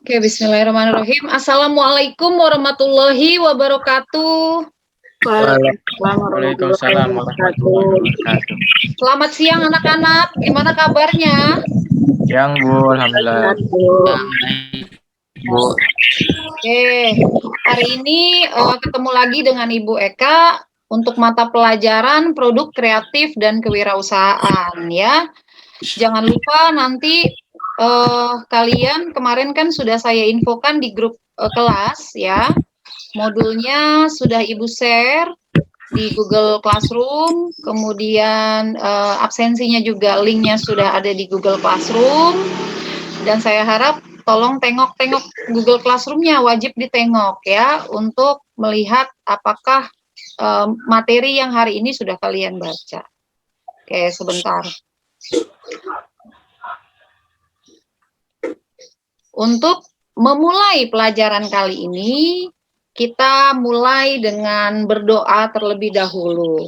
Oke, bismillahirrahmanirrahim. Assalamualaikum warahmatullahi wabarakatuh. Waalaikumsalam warahmatullahi wabarakatuh. Selamat siang anak-anak, gimana kabarnya? Yang Bu, alhamdulillah. Bu. Oke, hari ini ketemu lagi dengan Ibu Eka untuk mata pelajaran produk kreatif dan kewirausahaan ya. Jangan lupa nanti kalian kemarin kan sudah saya infokan di grup kelas ya. Modulnya sudah Ibu share di Google Classroom, kemudian absensinya juga linknya sudah ada di Google Classroom, dan saya harap tolong tengok-tengok Google Classroom-nya, wajib ditengok ya, untuk melihat apakah materi yang hari ini sudah kalian baca. Oke, sebentar. Untuk memulai pelajaran kali ini, kita mulai dengan berdoa terlebih dahulu.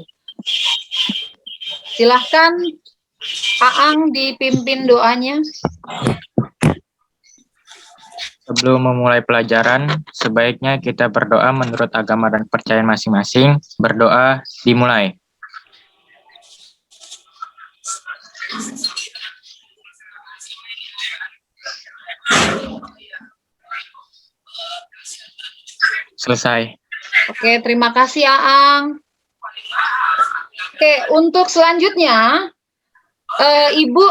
Silahkan Aang dipimpin doanya. Sebelum memulai pelajaran, sebaiknya kita berdoa menurut agama dan kepercayaan masing-masing. Berdoa dimulai. Selesai. Oke, terima kasih Aang. Oke, untuk selanjutnya, Ibu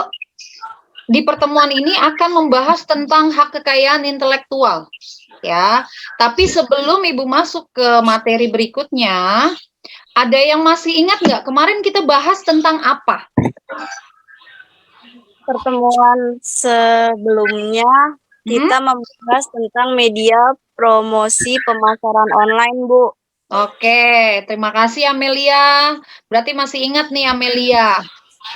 di pertemuan ini akan membahas tentang hak kekayaan intelektual, ya. Tapi sebelum Ibu masuk ke materi berikutnya, ada yang masih ingat nggak kemarin kita bahas tentang apa? Pertemuan sebelumnya kita membahas tentang media promosi pemasaran online, Bu. Oke, terima kasih Amelia. Berarti masih ingat nih Amelia.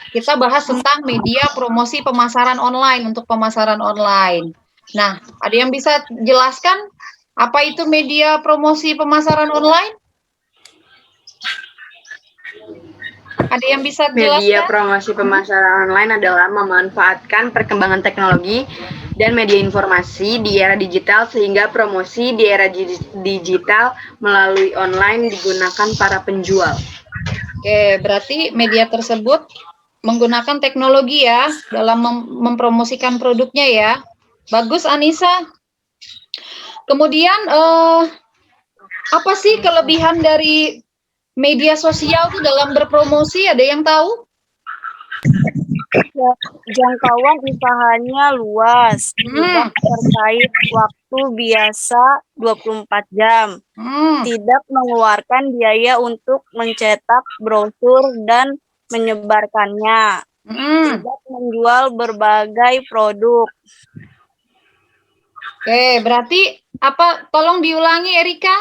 Kita bahas tentang media promosi pemasaran online untuk pemasaran online. Nah, ada yang bisa jelaskan apa itu media promosi pemasaran online? Ada yang bisa jelaskan? Media promosi pemasaran online adalah memanfaatkan perkembangan teknologi dan media informasi di era digital sehingga promosi di era digital melalui online digunakan para penjual. Oke, berarti media tersebut menggunakan teknologi ya dalam mempromosikan produknya ya. Bagus Anissa. Kemudian apa sih kelebihan dari media sosial itu dalam berpromosi? Ada yang tahu? Ya, jangkauan usahanya luas, tidak terkait waktu biasa 24 jam, tidak mengeluarkan biaya untuk mencetak brosur dan menyebarkannya, tidak menjual berbagai produk. Oke, berarti apa? Tolong diulangi Erika.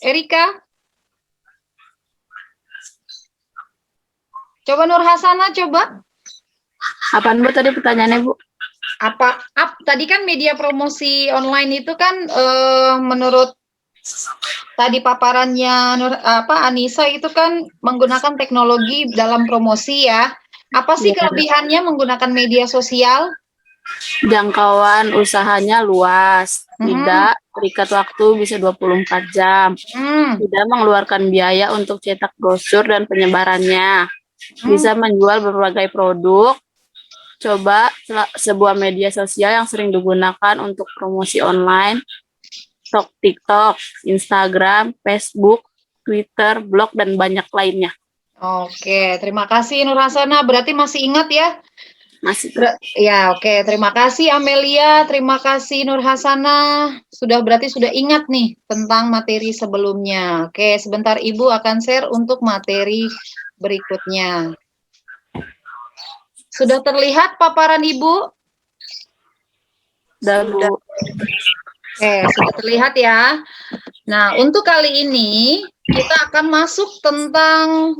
Erika? Coba Nur Hasana, coba. Apaan Bu tadi pertanyaannya Bu? Tadi kan media promosi online itu kan menurut tadi paparannya Anissa itu kan menggunakan teknologi dalam promosi ya. Apa sih kelebihannya menggunakan media sosial? Jangkauan usahanya luas, tidak terikat waktu bisa 24 jam, tidak mengeluarkan biaya untuk cetak brosur dan penyebarannya, bisa menjual berbagai produk. Coba sebuah media sosial yang sering digunakan untuk promosi online, TikTok, Instagram, Facebook, Twitter, blog, dan banyak lainnya. Oke, terima kasih Nur Hasana. Berarti masih ingat ya? Masih. Ya, oke. Terima kasih Amelia, terima kasih Nur Hasana. Berarti sudah ingat nih tentang materi sebelumnya. Oke, sebentar Ibu akan share untuk materi berikutnya. Sudah terlihat paparan Ibu? Sudah, Bu. Oke, sudah terlihat ya. Nah, untuk kali ini kita akan masuk tentang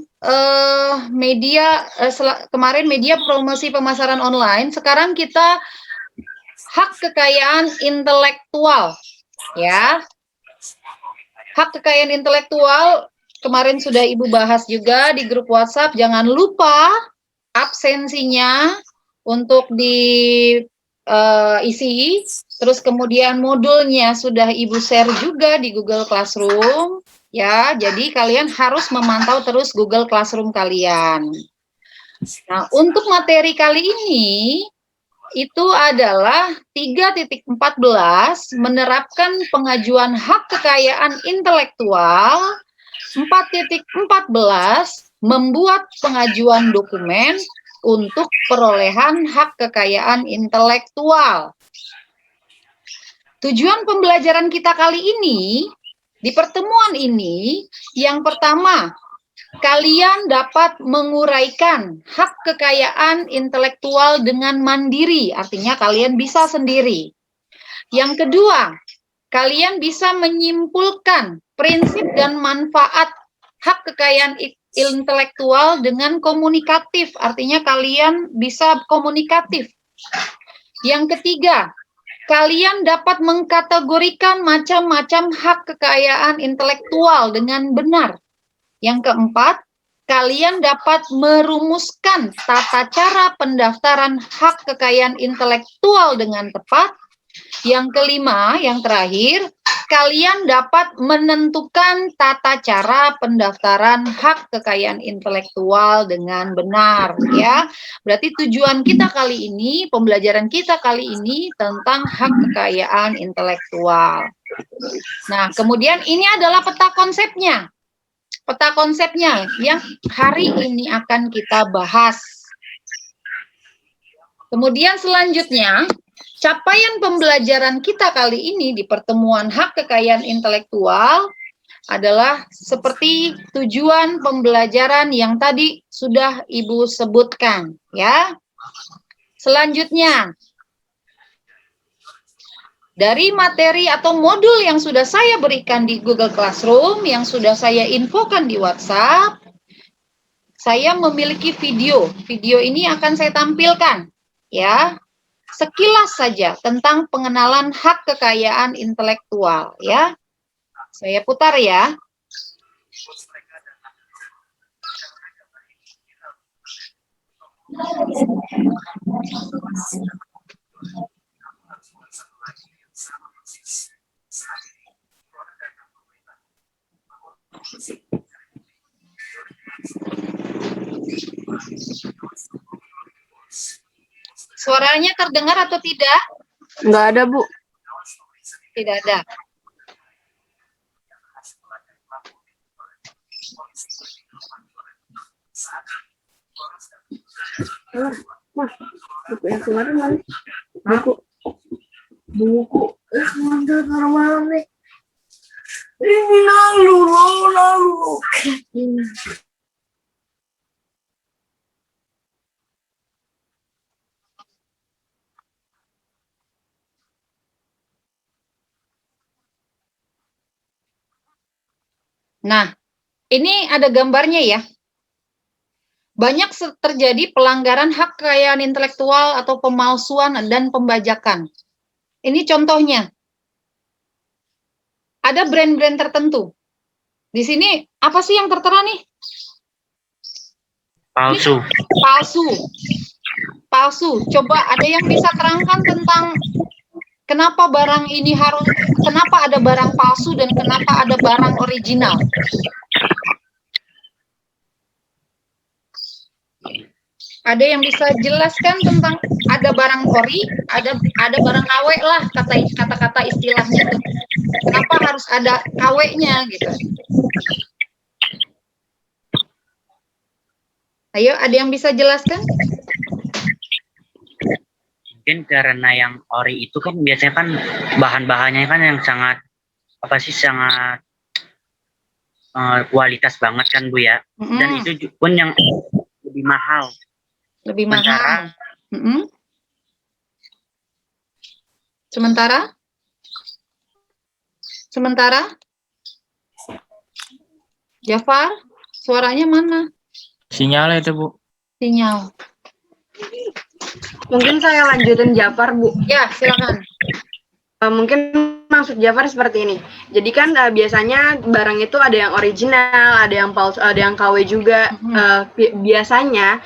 kemarin media promosi pemasaran online. Sekarang kita hak kekayaan intelektual, ya. Hak kekayaan intelektual kemarin sudah Ibu bahas juga di grup WhatsApp. Jangan lupa absensinya untuk isi, terus kemudian modulnya sudah Ibu share juga di Google Classroom, ya. Jadi kalian harus memantau terus Google Classroom kalian. Nah, untuk materi kali ini itu adalah 3.14 menerapkan pengajuan hak kekayaan intelektual, 4.14 membuat pengajuan dokumen untuk perolehan hak kekayaan intelektual. Tujuan pembelajaran kita kali ini, di pertemuan ini, yang pertama, kalian dapat menguraikan hak kekayaan intelektual dengan mandiri, artinya kalian bisa sendiri. Yang kedua, kalian bisa menyimpulkan prinsip dan manfaat hak kekayaan intelektual dengan komunikatif, artinya kalian bisa komunikatif. Yang ketiga, kalian dapat mengkategorikan macam-macam hak kekayaan intelektual dengan benar. Yang keempat, kalian dapat merumuskan tata cara pendaftaran hak kekayaan intelektual dengan tepat. Yang kelima, yang terakhir, kalian dapat menentukan tata cara pendaftaran hak kekayaan intelektual dengan benar, ya. Berarti tujuan kita kali ini, pembelajaran kita kali ini tentang hak kekayaan intelektual. Nah, kemudian ini adalah peta konsepnya. Peta konsepnya yang hari ini akan kita bahas. Kemudian selanjutnya, capaian pembelajaran kita kali ini di pertemuan hak kekayaan intelektual adalah seperti tujuan pembelajaran yang tadi sudah Ibu sebutkan, ya. Selanjutnya, dari materi atau modul yang sudah saya berikan di Google Classroom, yang sudah saya infokan di WhatsApp, saya memiliki video. Video ini akan saya tampilkan, ya. Sekilas saja tentang pengenalan hak kekayaan intelektual, ya. Saya putar ya. Suaranya terdengar atau tidak? Enggak ada, Bu. Tidak ada. Mas, buku yang kemarin mana? Buku. Mana taruh nih? Ini lalu. Nah, ini ada gambarnya ya. Banyak terjadi pelanggaran hak kekayaan intelektual atau pemalsuan dan pembajakan. Ini contohnya. Ada brand-brand tertentu. Di sini apa sih yang tertera nih? Palsu. Palsu. Coba ada yang bisa terangkan tentang kenapa barang ini kenapa ada barang palsu dan kenapa ada barang original? Ada yang bisa jelaskan tentang ada barang ori, ada barang KW lah kata-kata istilahnya tuh. Kenapa harus ada KW-nya gitu? Ayo, ada yang bisa jelaskan? Mungkin karena yang ori itu kan biasanya kan bahan-bahannya kan yang sangat kualitas banget kan Bu ya. Dan itu pun yang lebih mahal. Sementara Jafar, suaranya mana? Sinyal itu, Bu. Sinyal. Mungkin saya lanjutin Jafar, Bu. Ya, silakan. Mungkin maksud Jafar seperti ini. Jadi kan biasanya barang itu ada yang original, ada yang palsu, ada yang KW juga. Biasanya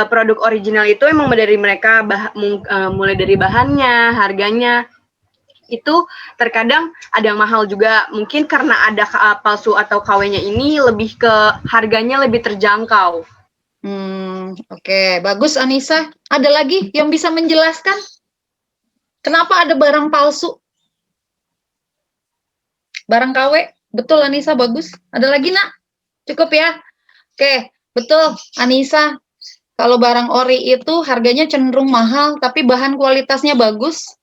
produk original itu emang dari mereka mulai dari bahannya, harganya itu terkadang ada yang mahal juga. Mungkin karena ada palsu atau KW-nya ini lebih ke harganya lebih terjangkau. Oke, bagus Anissa. Ada lagi yang bisa menjelaskan kenapa ada barang palsu? Barang KW, betul Anissa, bagus. Ada lagi nak? Cukup ya? Oke, betul Anissa. Kalau barang ori itu harganya cenderung mahal, tapi bahan kualitasnya bagus.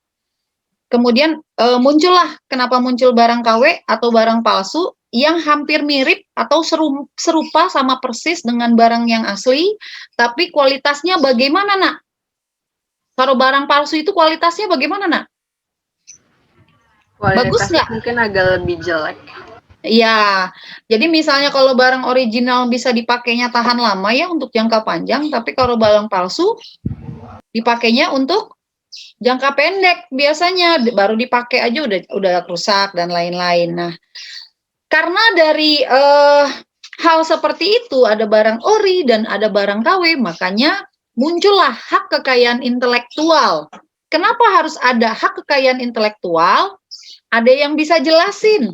Kemudian muncullah, kenapa muncul barang KW atau barang palsu yang hampir mirip atau serupa sama persis dengan barang yang asli, tapi kualitasnya bagaimana nak? Kalau barang palsu itu kualitasnya bagaimana nak? Bagus nggak? Mungkin agak lebih jelek. Iya, jadi misalnya kalau barang original bisa dipakainya tahan lama ya untuk jangka panjang, tapi kalau barang palsu dipakainya untuk jangka pendek biasanya, baru dipakai aja udah rusak dan lain-lain. Nah, karena dari hal seperti itu ada barang ori dan ada barang KW, makanya muncullah hak kekayaan intelektual. Kenapa harus ada hak kekayaan intelektual? Ada yang bisa jelasin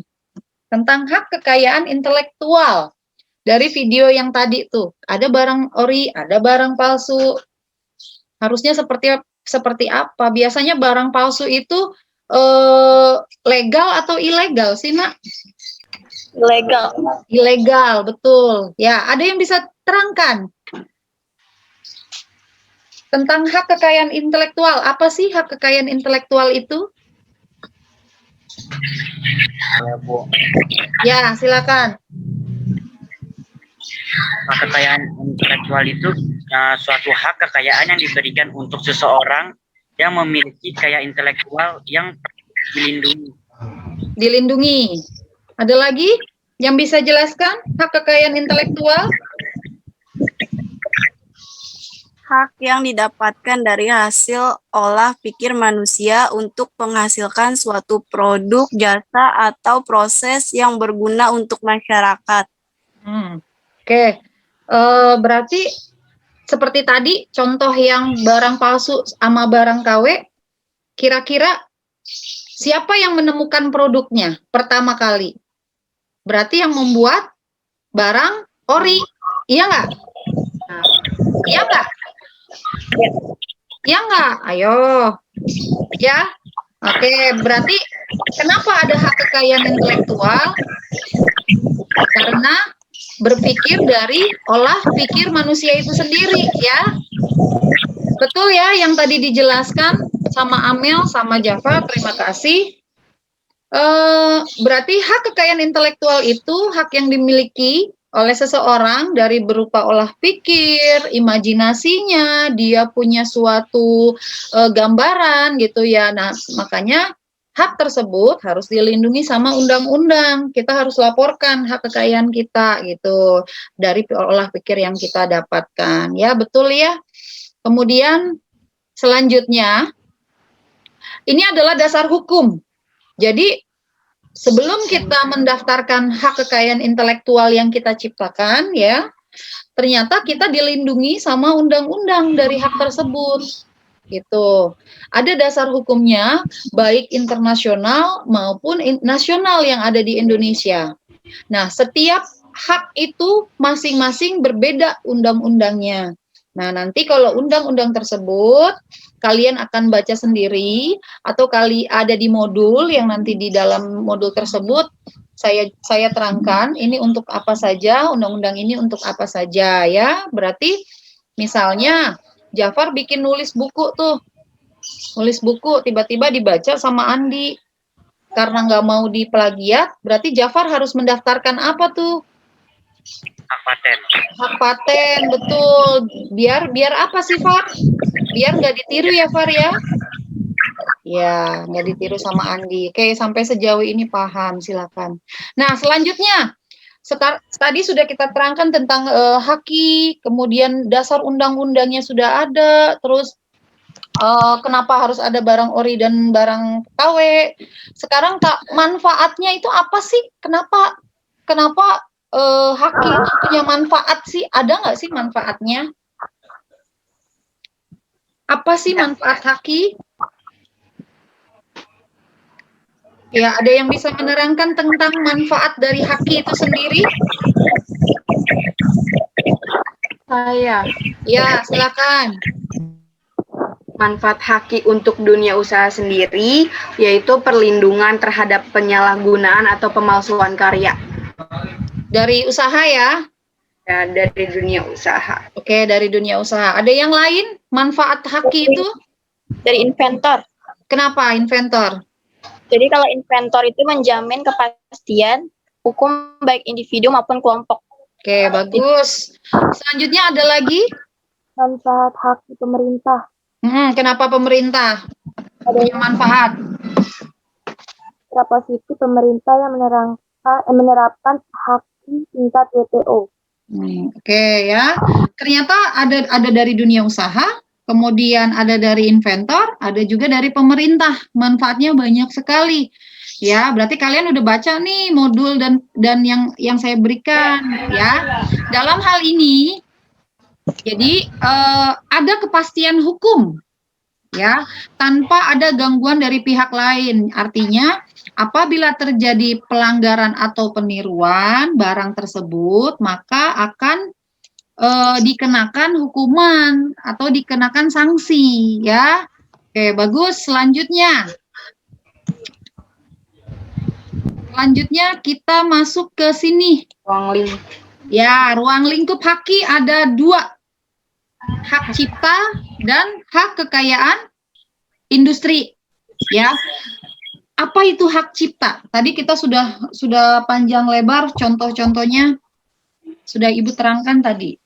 tentang hak kekayaan intelektual dari video yang tadi tuh? Ada barang ori, ada barang palsu. Harusnya seperti apa? Biasanya barang palsu itu legal atau ilegal sih, Nak? Ilegal. Ilegal, betul. Ya, ada yang bisa terangkan tentang hak kekayaan intelektual? Apa sih hak kekayaan intelektual itu? Ya, silakan. Hak kekayaan intelektual itu suatu hak kekayaan yang diberikan untuk seseorang yang memiliki kekayaan intelektual yang dilindungi. Dilindungi. Ada lagi yang bisa jelaskan hak kekayaan intelektual? Hak yang didapatkan dari hasil olah pikir manusia untuk menghasilkan suatu produk, jasa, atau proses yang berguna untuk masyarakat. Oke. Berarti seperti tadi contoh yang barang palsu sama barang KW, kira-kira siapa yang menemukan produknya pertama kali? Berarti yang membuat barang ori, iya nggak? Iya nggak? Iya nggak? Ayo. Ya. Oke, berarti kenapa ada hak kekayaan intelektual? Karena berpikir dari olah pikir manusia itu sendiri, ya. Betul ya yang tadi dijelaskan sama Amel, sama Jafar, terima kasih. Berarti hak kekayaan intelektual itu hak yang dimiliki oleh seseorang dari berupa olah pikir, imajinasinya, dia punya suatu gambaran gitu ya. Nah, makanya hak tersebut harus dilindungi sama undang-undang. Kita harus laporkan hak kekayaan kita gitu dari olah pikir yang kita dapatkan. Ya, betul ya. Kemudian selanjutnya ini adalah dasar hukum. Jadi sebelum kita mendaftarkan hak kekayaan intelektual yang kita ciptakan, ya, ternyata kita dilindungi sama undang-undang dari hak tersebut. Gitu. Ada dasar hukumnya, baik internasional maupun nasional yang ada di Indonesia. Nah, setiap hak itu masing-masing berbeda undang-undangnya. Nah, nanti kalau undang-undang tersebut kalian akan baca sendiri atau ada di modul yang nanti di dalam modul tersebut saya terangkan ini untuk apa saja, undang-undang ini untuk apa saja ya. Berarti misalnya Jafar bikin nulis buku tuh. Nulis buku tiba-tiba dibaca sama Andi. Karena nggak mau diplagiat, berarti Jafar harus mendaftarkan apa tuh? Hak paten. Hak paten, betul. Biar apa sih, Far? Biar nggak ditiru ya, Far ya? Ya, nggak ditiru sama Andi. Oke, sampai sejauh ini paham, silakan. Nah, selanjutnya, tadi sudah kita terangkan tentang haki, kemudian dasar undang-undangnya sudah ada, terus kenapa harus ada barang ori dan barang KW. Sekarang manfaatnya itu apa sih? Kenapa haki itu punya manfaat sih? Ada nggak sih manfaatnya? Apa sih manfaat haki? Ya, ada yang bisa menerangkan tentang manfaat dari haki itu sendiri? Saya. Ya, silakan. Manfaat haki untuk dunia usaha sendiri yaitu perlindungan terhadap penyalahgunaan atau pemalsuan karya. Dari usaha ya? Ya, dari dunia usaha. Oke, dari dunia usaha. Ada yang lain manfaat haki itu? Dari inventor. Kenapa inventor? Jadi kalau inventor itu menjamin kepastian hukum baik individu maupun kelompok. Oke, bagus. Selanjutnya ada lagi? Manfaat haki pemerintah. Kenapa pemerintah punya manfaat? Posisi pemerintah yang menerapkan haki tingkat WTO. Oke ya. Ternyata ada dari dunia usaha, kemudian ada dari inventor, ada juga dari pemerintah. Manfaatnya banyak sekali. Ya, berarti kalian udah baca nih modul dan yang saya berikan ya. Dalam hal ini jadi ada kepastian hukum ya, tanpa ada gangguan dari pihak lain. Artinya apabila terjadi pelanggaran atau peniruan barang tersebut, maka akan dikenakan hukuman atau dikenakan sanksi ya. Oke, bagus. Selanjutnya kita masuk ke sini. Ruang lingkup. Ya, ruang lingkup haki ada 2. Hak cipta dan hak kekayaan industri. Ya. Apa itu hak cipta? Tadi kita sudah panjang lebar contoh-contohnya sudah Ibu terangkan tadi.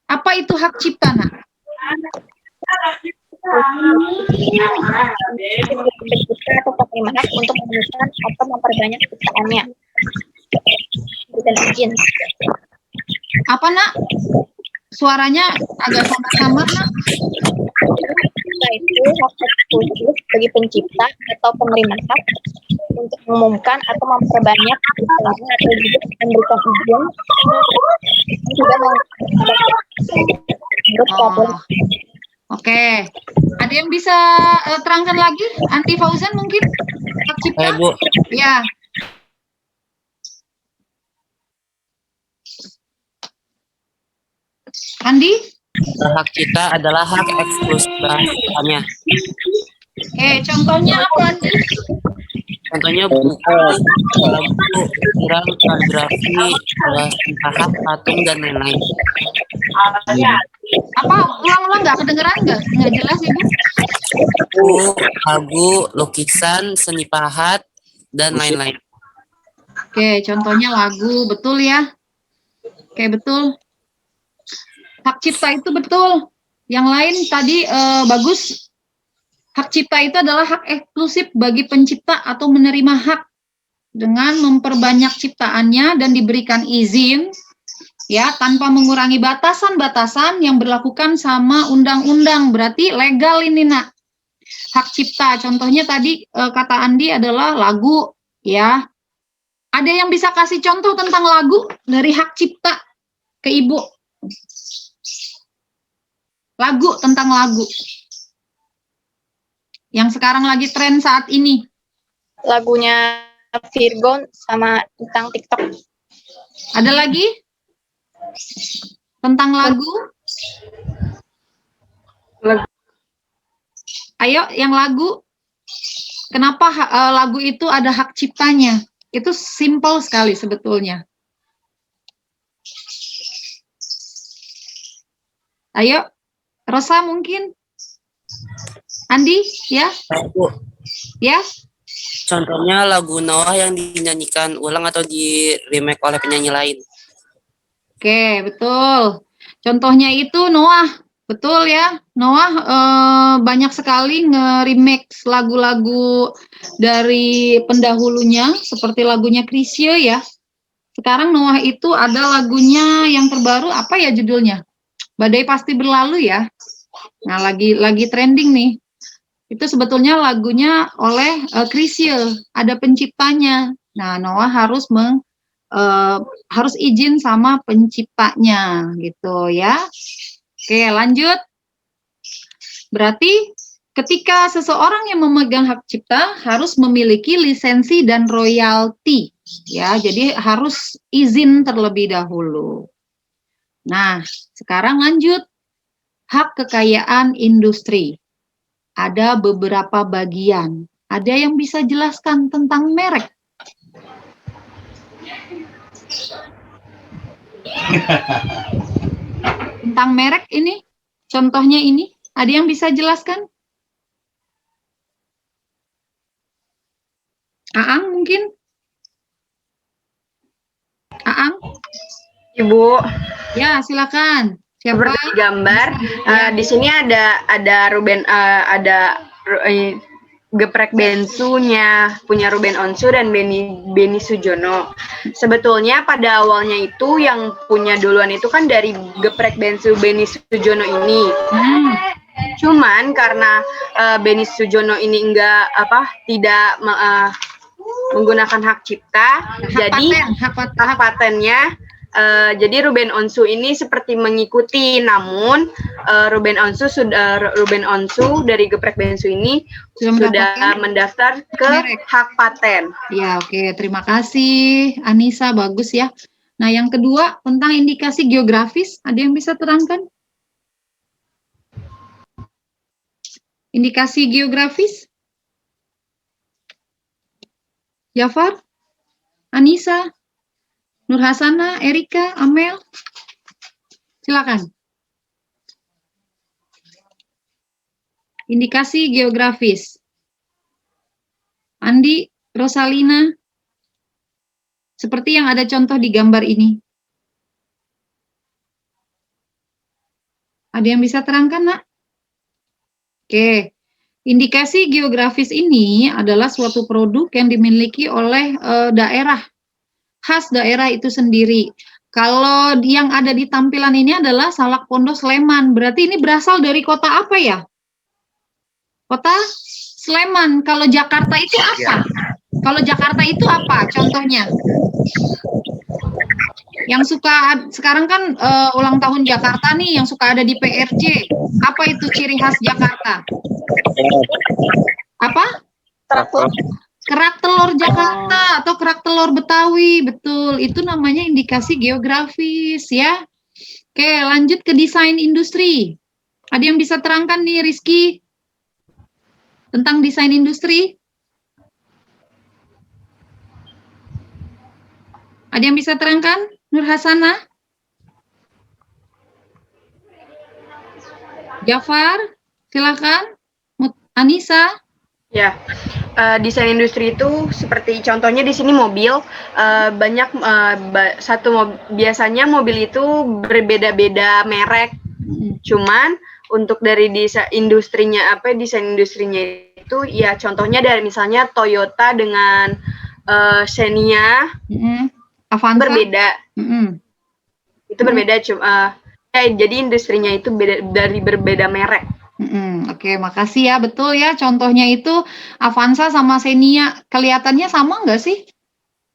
Apa itu hak cipta, Nak? Atau penerima hak untuk menemukan atau memperbanyak ciptaannya. Dan izin. Apa, Nak? Suaranya agak samar-samar, Nak. Cipta itu hak eksklusif bagi pencipta atau penerima hak untuk mengumumkan atau memperbanyak ciptaannya atau juga memberikan izin juga Oke. Ada yang bisa terangkan lagi? Anti Fauzan mungkin? Hak cipta? Bu. Ya. Andi? Hak cipta adalah hak eksklusifnya. Contohnya apa, Andi? Contohnya buku, ukuran, kaligrafi, hak, patung, dan lain-lain. Apa? Ulang-ulang nggak kedengeran nggak? Nggak jelas, Ibu? Buku, lagu, lukisan, seni pahat, dan lain-lain. Oke, contohnya lagu, betul ya? Oke, betul. Hak cipta itu betul. Yang lain tadi bagus. Hak cipta itu adalah hak eksklusif bagi pencipta atau menerima hak dengan memperbanyak ciptaannya dan diberikan izin ya tanpa mengurangi batasan-batasan yang berlakukan sama undang-undang. Berarti legal ini, Nak. Hak cipta contohnya tadi kata Andi adalah lagu ya. Ada yang bisa kasih contoh tentang lagu dari hak cipta ke Ibu? Lagu, tentang lagu yang sekarang lagi tren saat ini. lagunya Virgon sama tentang TikTok. Ada lagi tentang lagu? Ayo, yang lagu. Kenapa lagu itu ada hak ciptanya? Itu simple sekali sebetulnya. Ayo, Rosa mungkin? Andi, ya? Bu, Ya? contohnya lagu Noah yang dinyanyikan ulang atau di remake oleh penyanyi lain. Oke, betul. Contohnya itu Noah, betul ya. Noah banyak sekali nge-remake lagu-lagu dari pendahulunya, seperti lagunya Chrisye ya. Sekarang Noah itu ada lagunya yang terbaru, apa ya judulnya? Badai Pasti Berlalu ya. Nah, lagi trending nih. Itu sebetulnya lagunya oleh Chrisye, ada penciptanya. Nah, Noah harus izin sama penciptanya gitu ya. Oke, lanjut. Berarti ketika seseorang yang memegang hak cipta harus memiliki lisensi dan royalti ya. Jadi harus izin terlebih dahulu. Nah, sekarang lanjut. Hak kekayaan industri. Ada beberapa bagian. Ada yang bisa jelaskan tentang merek? Tentang merek ini, contohnya ini, ada yang bisa jelaskan? Aang mungkin? Aang? Ibu, Ya, silakan. Siapa? seperti gambar, di sini ada Geprek Bensunya, punya Ruben Onsu dan Beni Sujono. Sebetulnya pada awalnya itu yang punya duluan itu kan dari Geprek Bensu Beni Sujono ini. Cuman karena Beni Sujono ini tidak menggunakan hak cipta, hak patennya. Jadi Ruben Onsu ini seperti mengikuti, namun Ruben Onsu dari Geprek Bensu ini sudah mendaftar ke hak paten. Ya, oke. Terima kasih, Anissa. Bagus ya. Nah, yang kedua tentang indikasi geografis, ada yang bisa terangkan? Indikasi geografis? Jafar? Anissa? Nur Hasana, Erika, Amel, silakan. Indikasi geografis. Andi, Rosalina, seperti yang ada contoh di gambar ini. Ada yang bisa terangkan, Nak? Oke. Indikasi geografis ini adalah suatu produk yang dimiliki oleh daerah, khas daerah itu sendiri. Kalau yang ada di tampilan ini adalah Salak Pondok Sleman. Berarti ini berasal dari kota apa ya? Kota Sleman. Kalau Jakarta itu apa? Kalau Jakarta itu apa contohnya? Yang suka sekarang kan ulang tahun Jakarta nih, yang suka ada di PRJ. Apa itu ciri khas Jakarta? Apa? Kerak telur Jakarta atau kerak telur Betawi, betul. Itu namanya indikasi geografis ya. Oke, lanjut ke desain industri. Ada yang bisa terangkan nih, Rizky? Tentang desain industri? Ada yang bisa terangkan? Nur Hasana? Jafar? Silakan. Anissa? Ya, desain industri itu seperti contohnya di sini mobil, biasanya mobil itu berbeda-beda merek. Cuman untuk dari desain industrinya itu ya contohnya dari misalnya Toyota dengan Xenia, Avanza? Berbeda. Itu berbeda jadi industrinya itu dari berbeda merek. Oke, makasih ya. Betul ya, contohnya itu Avanza sama Xenia. Kelihatannya sama nggak sih?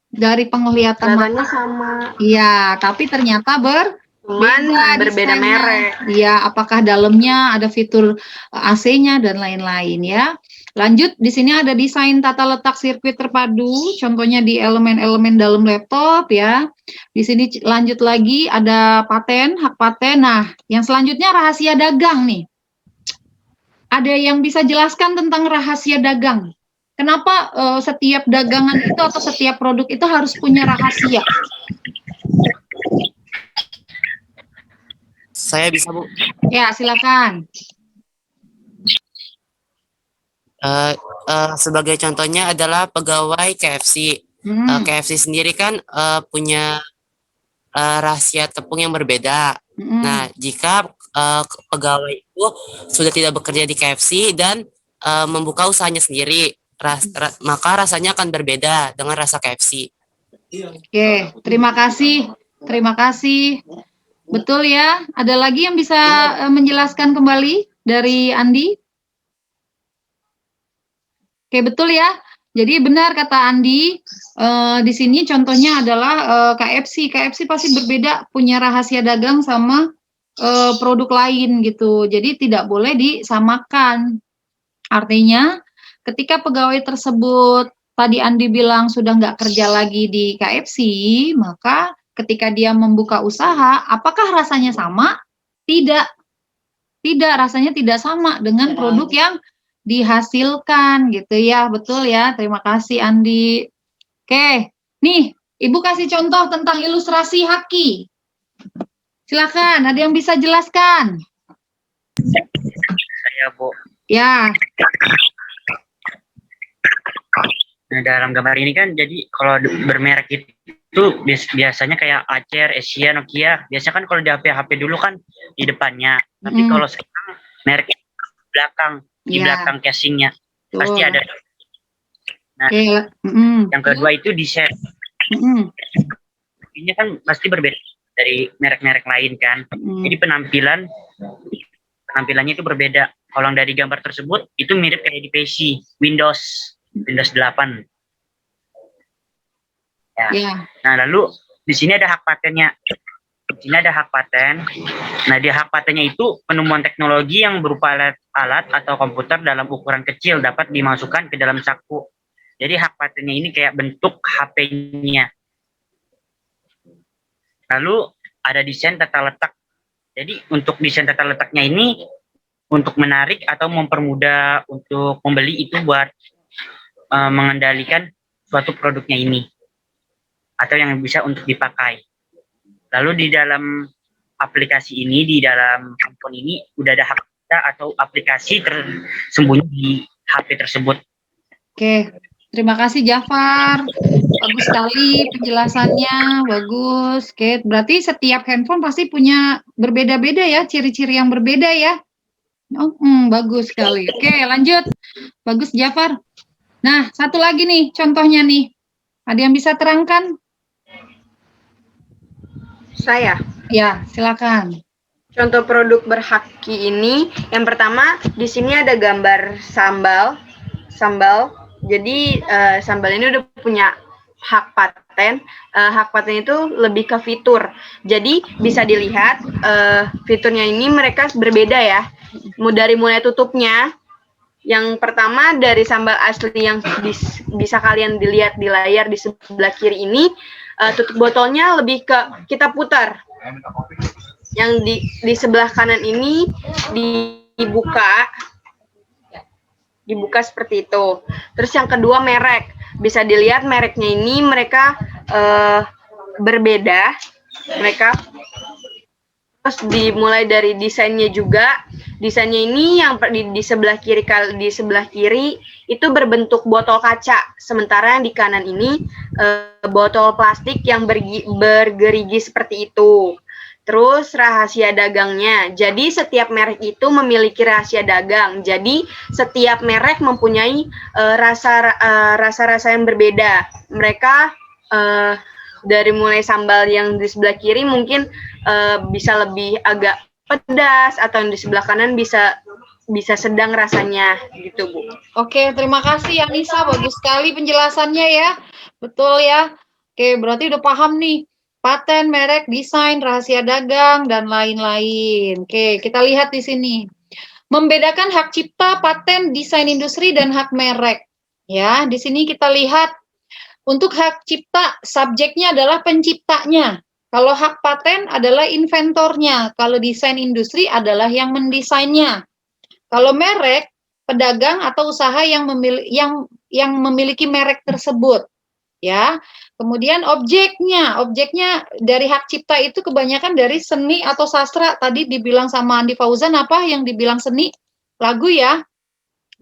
Dari penglihatan Kelihatannya mata. sama. Iya, tapi ternyata berbeda desainnya. merek. Iya, apakah dalamnya ada fitur AC-nya dan lain-lain ya. Lanjut, di sini ada desain tata letak sirkuit terpadu, contohnya di elemen-elemen dalam laptop ya. Di sini lanjut lagi ada paten, hak paten. Nah, yang selanjutnya rahasia dagang nih. Ada yang bisa jelaskan tentang rahasia dagang? Kenapa setiap dagangan itu atau setiap produk itu harus punya rahasia? Saya bisa, Bu. Ya, silakan. Sebagai contohnya adalah pegawai KFC. KFC sendiri kan punya rahasia tepung yang berbeda. Nah, jika pegawai itu sudah tidak bekerja di KFC dan membuka usahanya sendiri, maka rasanya akan berbeda dengan rasa KFC. Oke, terima kasih. Terima kasih. Betul ya. Ada lagi yang bisa menjelaskan kembali? dari Andi? Oke, betul ya. Jadi benar kata Andi, di sini contohnya adalah KFC. KFC pasti berbeda, punya rahasia dagang sama produk lain gitu. Jadi tidak boleh disamakan. Artinya ketika pegawai tersebut tadi Andi bilang sudah nggak kerja lagi di KFC, maka ketika dia membuka usaha, apakah rasanya sama? Tidak. Tidak, rasanya tidak sama dengan produk yang dihasilkan gitu ya. Betul ya, terima kasih Andi. Oke, nih Ibu kasih contoh tentang ilustrasi haki. Silakan, ada yang bisa jelaskan? Saya, Bu. Ya. Nah, dalam gambar ini kan jadi kalau bermerek itu biasanya kayak Acer, Asia, Nokia. Biasanya kan kalau di HP dulu kan di depannya. Tapi kalau sekarang merek belakang, di belakang casingnya pasti ada. Nah, yang kedua itu desain. Ini kan pasti berbeda dari merek-merek lain kan. Jadi penampilannya itu berbeda. Kalau yang dari gambar tersebut itu mirip kayak di PC Windows 8. Ya. Nah, lalu di sini ada hak patennya. Di sini ada hak paten. Nah, di hak patennya itu penemuan teknologi yang berupa alat atau komputer dalam ukuran kecil dapat dimasukkan ke dalam saku. Jadi hak patennya ini kayak bentuk HP-nya. Lalu ada desain tata letak. Jadi untuk desain tata letaknya ini untuk menarik atau mempermudah untuk pembeli itu buat mengendalikan suatu produknya ini atau yang bisa untuk dipakai. Lalu di dalam aplikasi ini, di dalam handphone ini udah ada hak atau aplikasi tersembunyi di HP tersebut. Oke, terima kasih Jafar. Bagus sekali penjelasannya, bagus. Oke, berarti setiap handphone pasti punya berbeda-beda ya, ciri-ciri yang berbeda ya. Bagus sekali. Oke, lanjut. Bagus Jafar. Nah, satu lagi nih contohnya nih. Ada yang bisa terangkan? Saya. Ya, silakan. Contoh produk berhaki ini, yang pertama di sini ada gambar sambal. Jadi sambal ini udah punya hak paten. Hak paten itu lebih ke fitur. Jadi bisa dilihat fiturnya ini mereka berbeda ya. Dari mulai tutupnya. Yang pertama dari sambal asli yang bisa kalian dilihat di layar di sebelah kiri ini, tutup botolnya lebih ke kita putar. Yang di sebelah kanan ini dibuka seperti itu. Terus yang kedua merek, bisa dilihat mereknya ini mereka berbeda. Terus dimulai dari desainnya juga. Desainnya ini yang di sebelah kiri itu berbentuk botol kaca, sementara yang di kanan ini botol plastik yang bergerigi seperti itu. Terus rahasia dagangnya. Jadi setiap merek itu memiliki rahasia dagang. Jadi setiap merek mempunyai rasa-rasa yang berbeda. Mereka dari mulai sambal yang di sebelah kiri mungkin bisa lebih agak pedas, atau yang di sebelah kanan bisa sedang rasanya gitu, Bu. Oke, terima kasih Yanisa, bagus sekali penjelasannya ya. Betul ya. Oke, berarti udah paham nih. Paten, merek, desain, rahasia dagang, dan lain-lain. Oke, kita lihat di sini. Membedakan hak cipta, paten, desain industri, dan hak merek. Ya, di sini kita lihat untuk hak cipta, subjeknya adalah penciptanya. Kalau hak paten adalah inventornya. Kalau desain industri adalah yang mendesainnya. Kalau merek, pedagang atau usaha yang memiliki merek tersebut. Ya. Kemudian objeknya dari hak cipta itu kebanyakan dari seni atau sastra. Tadi dibilang sama Andi Fauzan apa yang dibilang seni? Lagu ya.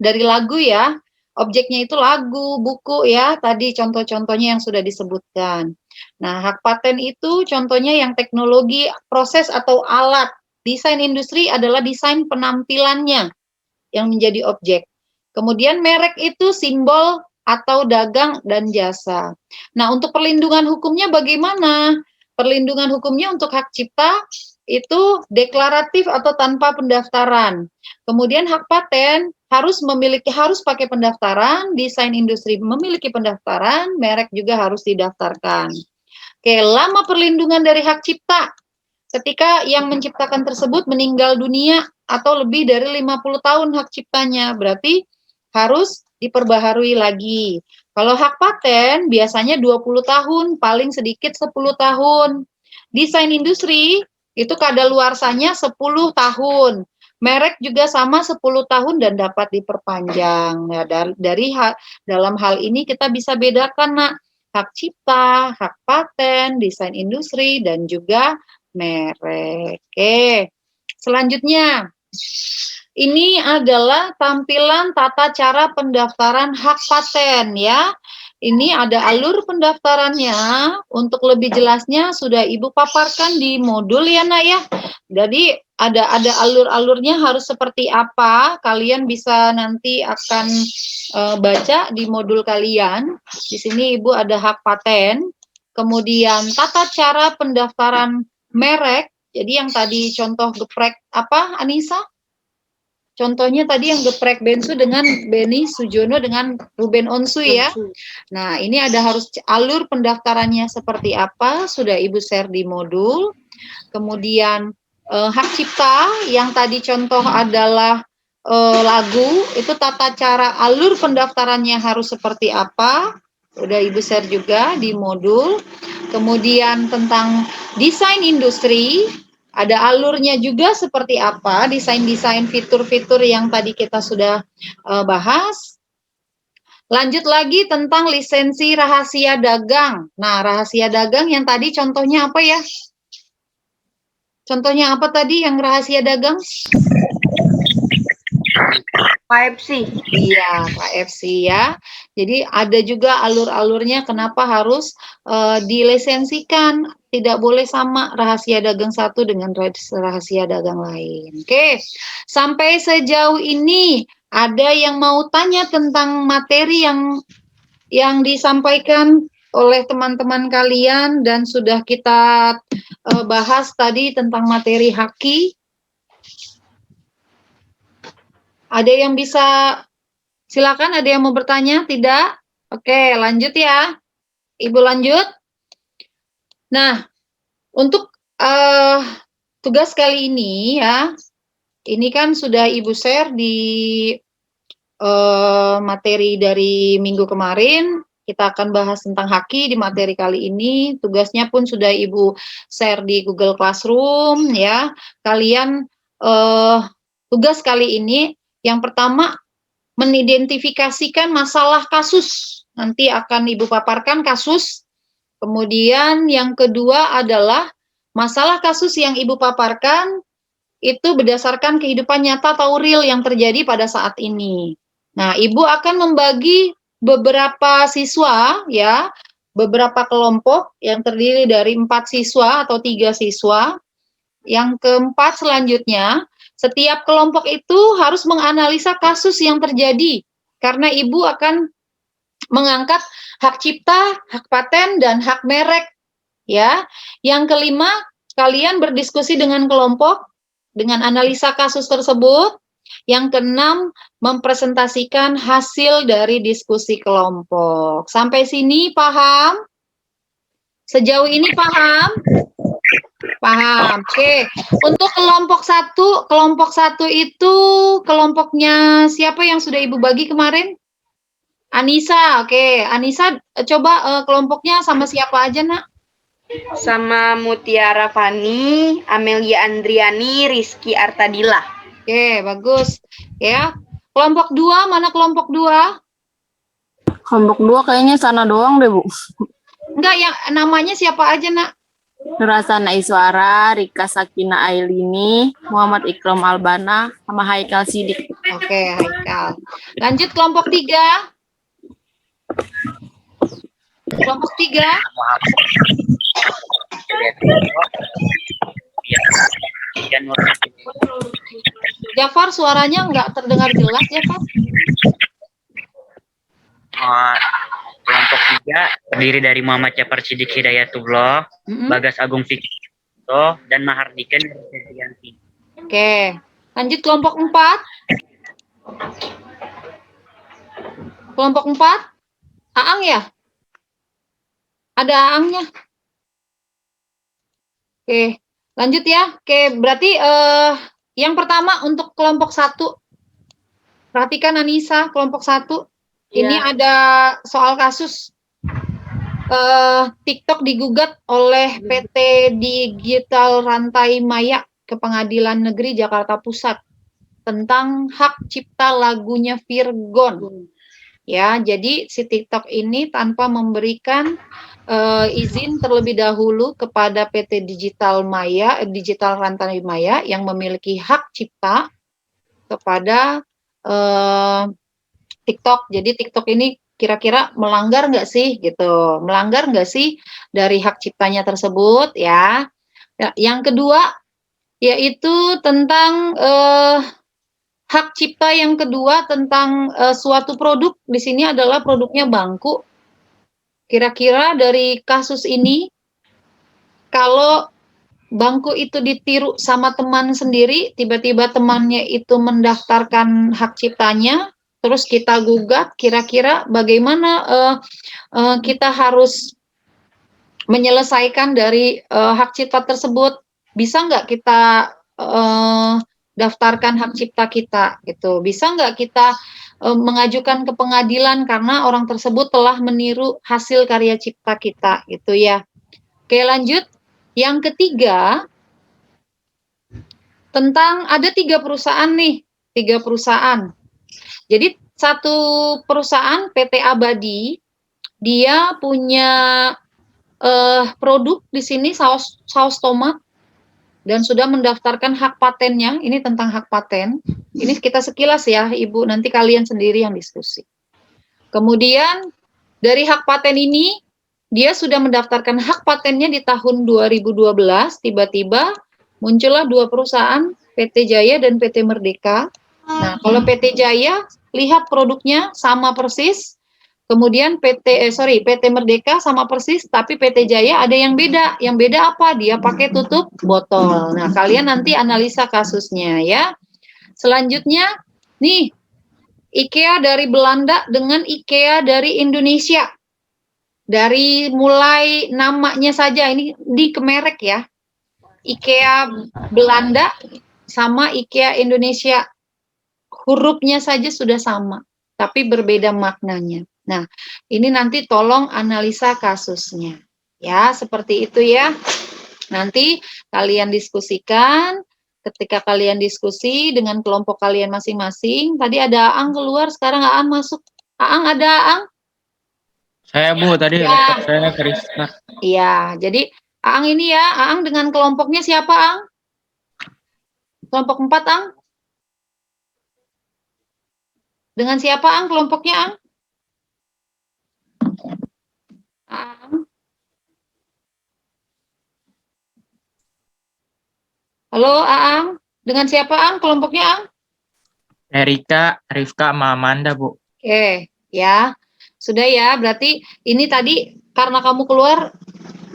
Dari lagu ya. Objeknya itu lagu, buku ya. Tadi contoh-contohnya yang sudah disebutkan. Nah, hak paten itu contohnya yang teknologi, proses atau alat. Desain industri adalah desain penampilannya yang menjadi objek. Kemudian merek itu simbol atau dagang dan jasa. Nah, untuk perlindungan hukumnya bagaimana? Perlindungan hukumnya untuk hak cipta itu deklaratif atau tanpa pendaftaran. Kemudian hak paten harus pakai pendaftaran, desain industri memiliki pendaftaran, merek juga harus didaftarkan. Oke, lama perlindungan dari hak cipta. Ketika yang menciptakan tersebut meninggal dunia atau lebih dari 50 tahun hak ciptanya, berarti harus diperbaharui lagi. Kalau hak paten biasanya 20 tahun, paling sedikit 10 tahun. Desain industri itu kadaluarsanya 10 tahun. Merek juga sama 10 tahun dan dapat diperpanjang. Nah, dalam hal ini kita bisa bedakan, Nak, hak cipta, hak paten, desain industri, dan juga merek. Oke, selanjutnya. Ini adalah tampilan tata cara pendaftaran hak paten ya. Ini ada alur pendaftarannya. Untuk lebih jelasnya sudah Ibu paparkan di modul ya, Nak ya. Jadi ada alur-alurnya harus seperti apa. Kalian bisa nanti akan baca di modul kalian. Di sini Ibu ada hak paten. Kemudian tata cara pendaftaran merek. Jadi yang tadi contoh geprek apa, Anissa? Contohnya tadi yang geprek Bensu dengan Beni Sujono dengan Ruben Onsu ya. Nah, ini ada harus alur pendaftarannya seperti apa, sudah Ibu share di modul. Kemudian hak cipta yang tadi contoh adalah lagu, itu tata cara alur pendaftarannya harus seperti apa, sudah Ibu share juga di modul. Kemudian tentang desain industri, ada alurnya juga seperti apa, desain-desain fitur-fitur yang tadi kita sudah bahas. Lanjut lagi tentang lisensi rahasia dagang. Nah, rahasia dagang yang tadi contohnya apa ya? Contohnya apa tadi yang rahasia dagang? KFC. Iya, KFC ya. Jadi ada juga alur-alurnya kenapa harus dilisensikan. Tidak boleh sama rahasia dagang satu dengan rahasia dagang lain. Oke, sampai sejauh ini ada yang mau tanya tentang materi yang disampaikan oleh teman-teman kalian dan sudah kita bahas tadi tentang materi haki? Ada yang bisa, silakan, ada yang mau bertanya? Tidak? Oke, lanjut ya. Ibu lanjut. Nah, untuk tugas kali ini ya, ini kan sudah Ibu share di materi dari minggu kemarin. Kita akan bahas tentang haki di materi kali ini. Tugasnya pun sudah Ibu share di Google Classroom ya. Kalian tugas kali ini yang pertama mengidentifikasikan masalah kasus. Nanti akan Ibu paparkan kasus. Kemudian yang kedua adalah masalah kasus yang Ibu paparkan itu berdasarkan kehidupan nyata atau real yang terjadi pada saat ini. Nah, Ibu akan membagi beberapa siswa ya, beberapa kelompok yang terdiri dari 4 siswa atau 3 siswa. Yang keempat selanjutnya, setiap kelompok itu harus menganalisa kasus yang terjadi karena Ibu akan mengangkat hak cipta, hak paten, dan hak merek. Ya, yang kelima, kalian berdiskusi dengan kelompok dengan analisa kasus tersebut. Yang keenam, mempresentasikan hasil dari diskusi kelompok. Sampai sini paham? Sejauh ini paham? Paham. Oke. Untuk kelompok satu itu kelompoknya siapa yang sudah Ibu bagi kemarin? Anissa. Oke, Anissa coba kelompoknya sama siapa aja, Nak? Sama Mutiara Fani, Amelia Andriani, Rizky Artadila. Oke, bagus. Ya. Kelompok 2, mana kelompok 2? Kelompok 2 kayaknya sana doang deh, Bu. Enggak, yang namanya siapa aja, Nak? Nurasana Iswara, Rika Sakina Ailini, Muhammad Ikram Albana, sama Haikal Sidik. Oke, Haikal. Lanjut kelompok 3. Kelompok 3. Jafar, suaranya nggak terdengar jelas, Jafar. Kelompok 3 terdiri dari Muhammad Jafar Sidik Hidayatullah, Bagas Agung Fikri, Susanto, dan Mahardika Nursetrianti. Oke, lanjut kelompok 4. Kelompok 4, Aang ya? Ada Aangnya? Oke, lanjut ya. Oke, berarti yang pertama untuk kelompok 1. Perhatikan Anissa, kelompok 1. Ini ada soal kasus TikTok digugat oleh PT Digital Rantai Maya ke Pengadilan Negeri Jakarta Pusat tentang hak cipta lagunya Virgon. Ya, jadi si TikTok ini tanpa memberikan izin terlebih dahulu kepada PT Digital Rantai Maya yang memiliki hak cipta kepada TikTok. Jadi TikTok ini kira-kira melanggar nggak sih gitu? Melanggar nggak sih dari hak ciptanya tersebut ya? Yang kedua yaitu tentang hak cipta yang kedua tentang suatu produk. Di sini adalah produknya bangku. Kira-kira dari kasus ini, kalau bangku itu ditiru sama teman sendiri, tiba-tiba temannya itu mendaftarkan hak ciptanya, terus kita gugat, kira-kira bagaimana kita harus menyelesaikan dari hak cipta tersebut? Bisa nggak kita daftarkan hak cipta kita? Gitu. Bisa nggak kita mengajukan ke pengadilan karena orang tersebut telah meniru hasil karya cipta kita, gitu ya. Oke, lanjut. Yang ketiga, tentang ada 3 perusahaan nih, 3 perusahaan. Jadi satu perusahaan PT Abadi, dia punya produk di sini saus tomat dan sudah mendaftarkan hak patennya. Ini tentang hak paten. Ini kita sekilas ya, Ibu, nanti kalian sendiri yang diskusi. Kemudian dari hak paten ini, dia sudah mendaftarkan hak patennya di tahun 2012, tiba-tiba muncullah 2 perusahaan, PT Jaya dan PT Merdeka. Nah, kalau PT Jaya, lihat produknya sama persis, kemudian PT Merdeka sama persis, tapi PT Jaya ada yang beda. Yang beda apa? Dia pakai tutup botol. Nah, kalian nanti analisa kasusnya ya. Selanjutnya, nih, IKEA dari Belanda dengan IKEA dari Indonesia. Dari mulai namanya saja, ini di kemerek ya. IKEA Belanda sama IKEA Indonesia. Hurufnya saja sudah sama, tapi berbeda maknanya. Nah, ini nanti tolong analisa kasusnya. Ya, seperti itu ya. Nanti kalian diskusikan. Ketika kalian diskusi dengan kelompok kalian masing-masing. Tadi ada Aang keluar, sekarang Aang masuk. Aang, ada Aang? Saya, Bu, tadi Ya. laptop saya ke-restart. Iya, jadi Aang ini ya, Aang dengan kelompoknya siapa, Aang? Kelompok 4, Aang? Dengan siapa, Aang, kelompoknya, Aang? Aang? Halo, Aang? Dengan siapa, Aang, kelompoknya, Aang? Erika, Rifka, sama Amanda, Bu. Oke, ya. Sudah ya, berarti ini tadi karena kamu keluar,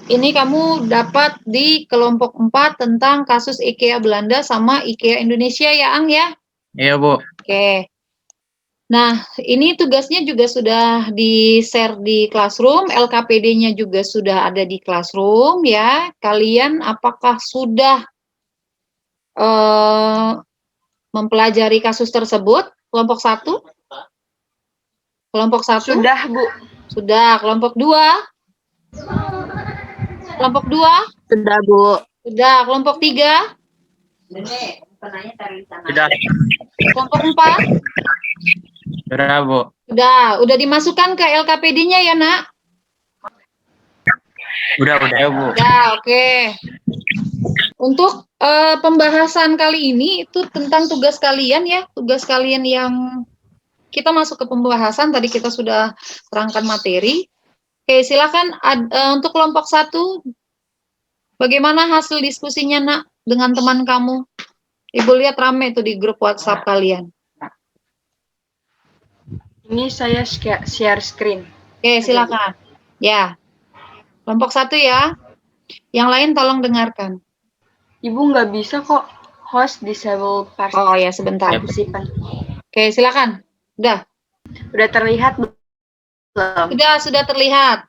ini kamu dapat di kelompok 4 tentang kasus IKEA Belanda sama IKEA Indonesia ya, Ang ya? Iya, Bu. Oke. Nah, ini tugasnya juga sudah di-share di Classroom, LKPD-nya juga sudah ada di Classroom ya. Kalian apakah sudah mempelajari kasus tersebut? Kelompok 1? Kelompok 1? Sudah, Bu. Sudah. Kelompok 2? Kelompok 2? Sudah, Bu. Sudah. Kelompok 3? Sudah. Kelompok 4? Sudah, Bu. Udah dimasukkan ke LKPD-nya ya, Nak? Udah. Ya, Bu. Ya, oke. Untuk pembahasan kali ini itu tentang tugas kalian ya, tugas kalian yang kita masuk ke pembahasan, tadi kita sudah terangkan materi. Oke, silakan untuk kelompok 1, bagaimana hasil diskusinya, Nak, dengan teman kamu? Ibu lihat rame itu di grup WhatsApp kalian. Ini saya share screen. Oke, silakan. Ya, kelompok 1 ya. Yang lain tolong dengarkan. Ibu nggak bisa kok host disable Oh ya, sebentar. participant. Oke, silakan. Udah terlihat belum? Sudah terlihat.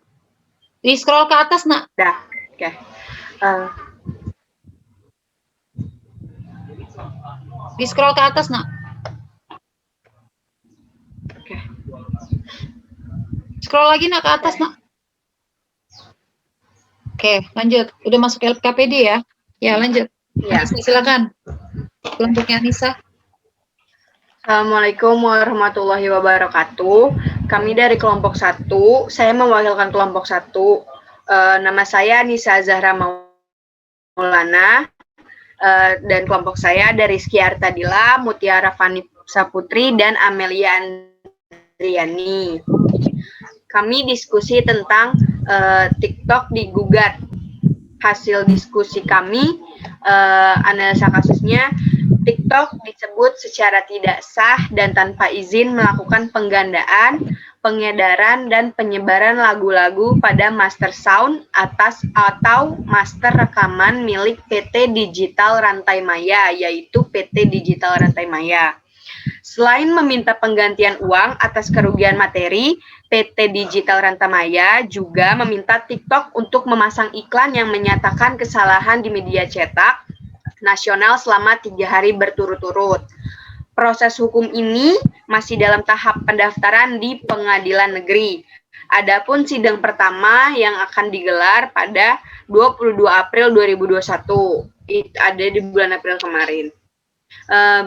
Di scroll ke atas, Nak. Udah. Oke. Di scroll ke atas, Nak. Oke. Scroll lagi, Nak, ke atas, Nak. Oke, lanjut. Udah masuk LKPD ya? Ya, lanjut. Ya. Anissa, silakan. Kelompoknya Anissa. Assalamualaikum warahmatullahi wabarakatuh. Kami dari kelompok 1. Saya mewakilkan kelompok 1. Nama saya Nisa Zahra Maulana. Dan kelompok saya dari Rizky Artadila, Mutiara Fani Saputri, dan Amelia Andriani. Kami diskusi tentang TikTok digugat. Hasil diskusi kami, analisa kasusnya, TikTok disebut secara tidak sah dan tanpa izin melakukan penggandaan, pengedaran, dan penyebaran lagu-lagu pada master sound atau master rekaman milik PT Digital Rantai Maya, yaitu PT Digital Rantai Maya. Selain meminta penggantian uang atas kerugian materi, PT Digital Rantai Maya juga meminta TikTok untuk memasang iklan yang menyatakan kesalahan di media cetak nasional selama 3 hari berturut-turut. Proses hukum ini masih dalam tahap pendaftaran di pengadilan negeri. Adapun sidang pertama yang akan digelar pada 22 April 2021. Ada di bulan April kemarin.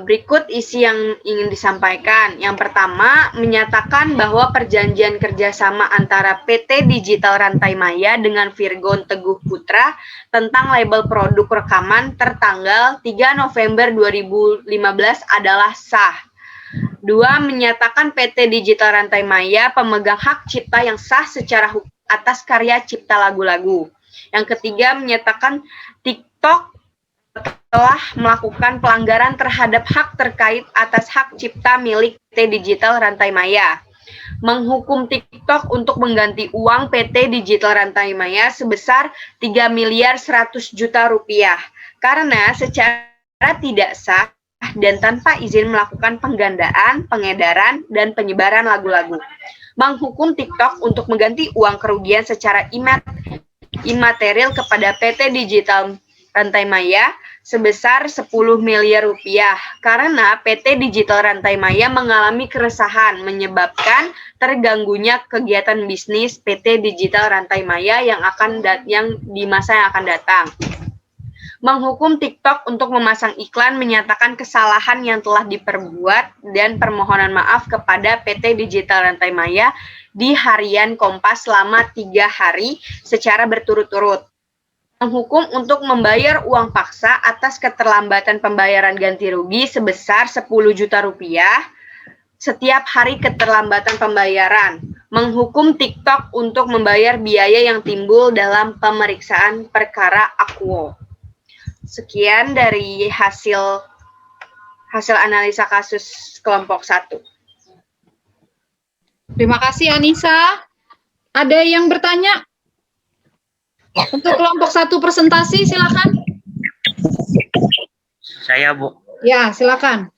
Berikut isi yang ingin disampaikan. Yang pertama, menyatakan bahwa perjanjian kerjasama antara PT Digital Rantai Maya dengan Virgon Teguh Putra tentang label produk rekaman tertanggal 3 November 2015 adalah sah. 2. Menyatakan PT Digital Rantai Maya pemegang hak cipta yang sah secara hukum atas karya cipta lagu-lagu. Yang ketiga, menyatakan TikTok telah melakukan pelanggaran terhadap hak terkait atas hak cipta milik PT Digital Rantai Maya. Menghukum TikTok untuk mengganti uang PT Digital Rantai Maya sebesar 3 miliar 100 juta rupiah karena secara tidak sah dan tanpa izin melakukan penggandaan, pengedaran, dan penyebaran lagu-lagu. Menghukum TikTok untuk mengganti uang kerugian secara imaterial kepada PT Digital Rantai Maya sebesar 10 miliar rupiah karena PT Digital Rantai Maya mengalami keresahan menyebabkan terganggunya kegiatan bisnis PT Digital Rantai Maya yang di masa yang akan datang. Menghukum TikTok untuk memasang iklan menyatakan kesalahan yang telah diperbuat dan permohonan maaf kepada PT Digital Rantai Maya di harian Kompas selama 3 hari secara berturut-turut. Menghukum untuk membayar uang paksa atas keterlambatan pembayaran ganti rugi sebesar 10 juta rupiah setiap hari keterlambatan pembayaran. Menghukum TikTok untuk membayar biaya yang timbul dalam pemeriksaan perkara Akuo. Sekian dari hasil analisa kasus kelompok 1. Terima kasih, Anissa. Ada yang bertanya? Untuk kelompok 1 presentasi, silakan. Saya, Bu. Ya, silakan.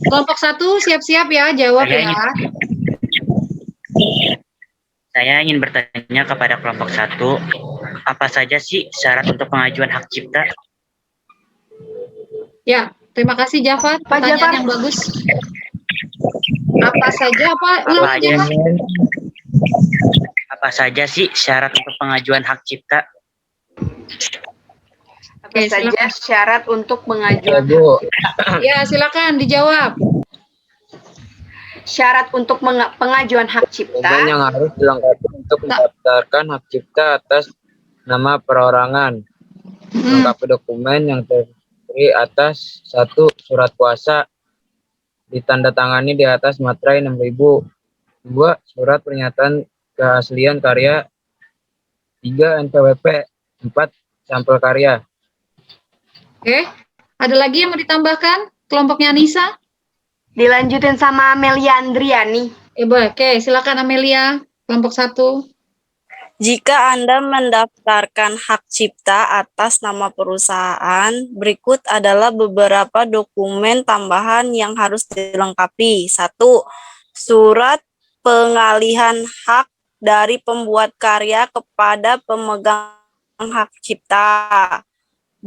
Kelompok 1 siap-siap ya, jawab ya. Saya ingin bertanya kepada kelompok 1, apa saja sih syarat untuk pengajuan hak cipta? Ya, terima kasih Jafar. Pertanyaan yang bagus. Apa saja, Apa saja sih syarat untuk pengajuan hak cipta? Apa saja syarat untuk pengajuan hak cipta? Ya, silakan dijawab. Syarat untuk pengajuan hak cipta yang harus dilengkapi untuk mendaftarkan hak cipta atas nama perorangan. Lengkapi dokumen yang terdiri atas 1. Surat kuasa ditandatangani di atas materai 6.000. 2. Surat pernyataan keaslian karya. 3. NPWP. 4. Sampel karya. Oke, ada lagi yang mau ditambahkan? Kelompoknya Anissa? Dilanjutin sama Amelia Andriani. Oke, silakan Amelia, kelompok 1. Jika Anda mendaftarkan hak cipta atas nama perusahaan, berikut adalah beberapa dokumen tambahan yang harus dilengkapi. 1. Surat pengalihan hak dari pembuat karya kepada pemegang hak cipta. 2.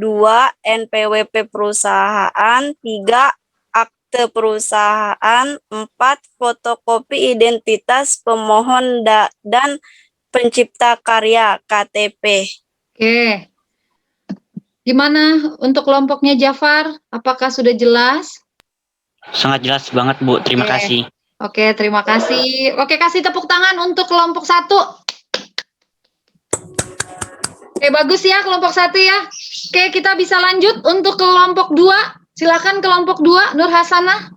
NPWP perusahaan. 3. Akte perusahaan. 4. Fotokopi identitas pemohon dan pencipta karya KTP. Oke. Gimana untuk kelompoknya Jafar? Apakah sudah jelas? Sangat jelas banget, Bu. Terima Oke. kasih. Oke, terima kasih. Oke, kasih tepuk tangan untuk kelompok 1. Oke, bagus ya kelompok 1 ya. Oke, kita bisa lanjut untuk kelompok 2. Silakan kelompok 2, Nur Hasanah.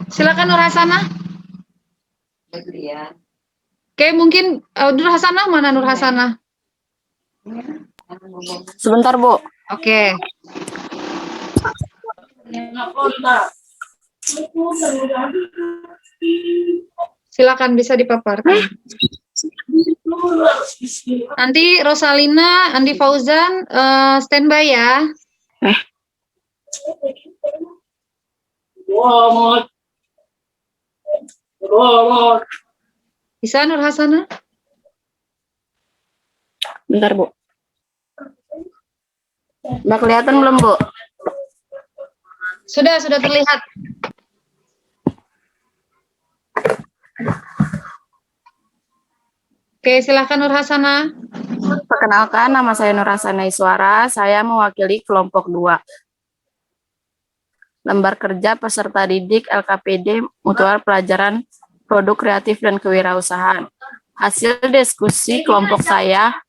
Silakan Nur Hasanah. Oke, mungkin Nur Hasanah, mana Nur Hasanah? Sebentar, Bu. Oke. Silakan bisa dipaparkan. Nanti Rosalina, Andi Fauzan standby ya. Bisa Nur Hasanah? Bentar, Bu. Udah kelihatan belum, Bu? Sudah terlihat. Oke, silakan Nur Hasanah. Perkenalkan, nama saya Nur Hasanah Iswara. Saya mewakili kelompok 2. Lembar kerja peserta didik LKPD Mutual Pelajaran Produk Kreatif dan Kewirausahaan. Hasil diskusi kelompok saya,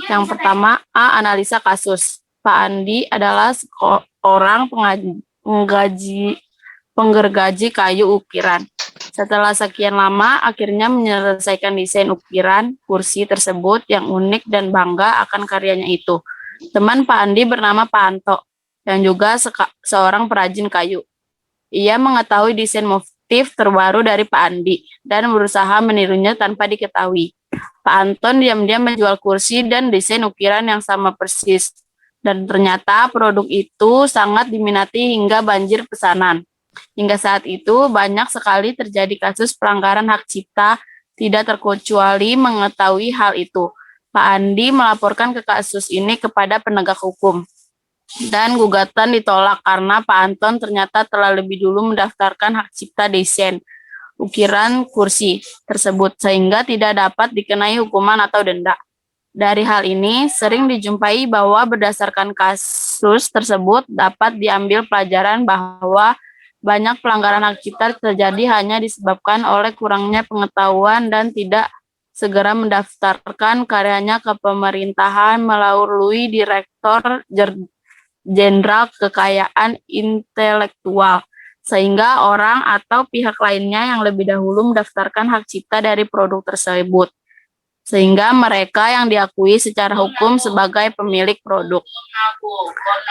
yang pertama, A. Analisa kasus. Pak Andi adalah seorang penggergaji kayu ukiran. Setelah sekian lama, akhirnya menyelesaikan desain ukiran kursi tersebut yang unik dan bangga akan karyanya itu. Teman Pak Andi bernama Pak Anto, yang juga seorang perajin kayu. Ia mengetahui desain motif terbaru dari Pak Andi dan berusaha menirunya tanpa diketahui. Pak Anton diam-diam menjual kursi dan desain ukiran yang sama persis. Dan ternyata produk itu sangat diminati hingga banjir pesanan. Hingga saat itu banyak sekali terjadi kasus pelanggaran hak cipta, tidak terkecuali mengetahui hal itu. Pak Andi melaporkan ke kasus ini kepada penegak hukum. Dan gugatan ditolak karena Pak Anton ternyata telah lebih dulu mendaftarkan hak cipta desain ukiran kursi tersebut sehingga tidak dapat dikenai hukuman atau denda. Dari hal ini sering dijumpai bahwa berdasarkan kasus tersebut dapat diambil pelajaran bahwa banyak pelanggaran hak cipta terjadi hanya disebabkan oleh kurangnya pengetahuan dan tidak segera mendaftarkan karyanya ke pemerintahan melalui Direktur Jenderal Kekayaan Intelektual, sehingga orang atau pihak lainnya yang lebih dahulu mendaftarkan hak cipta dari produk tersebut, sehingga mereka yang diakui secara hukum sebagai pemilik produk.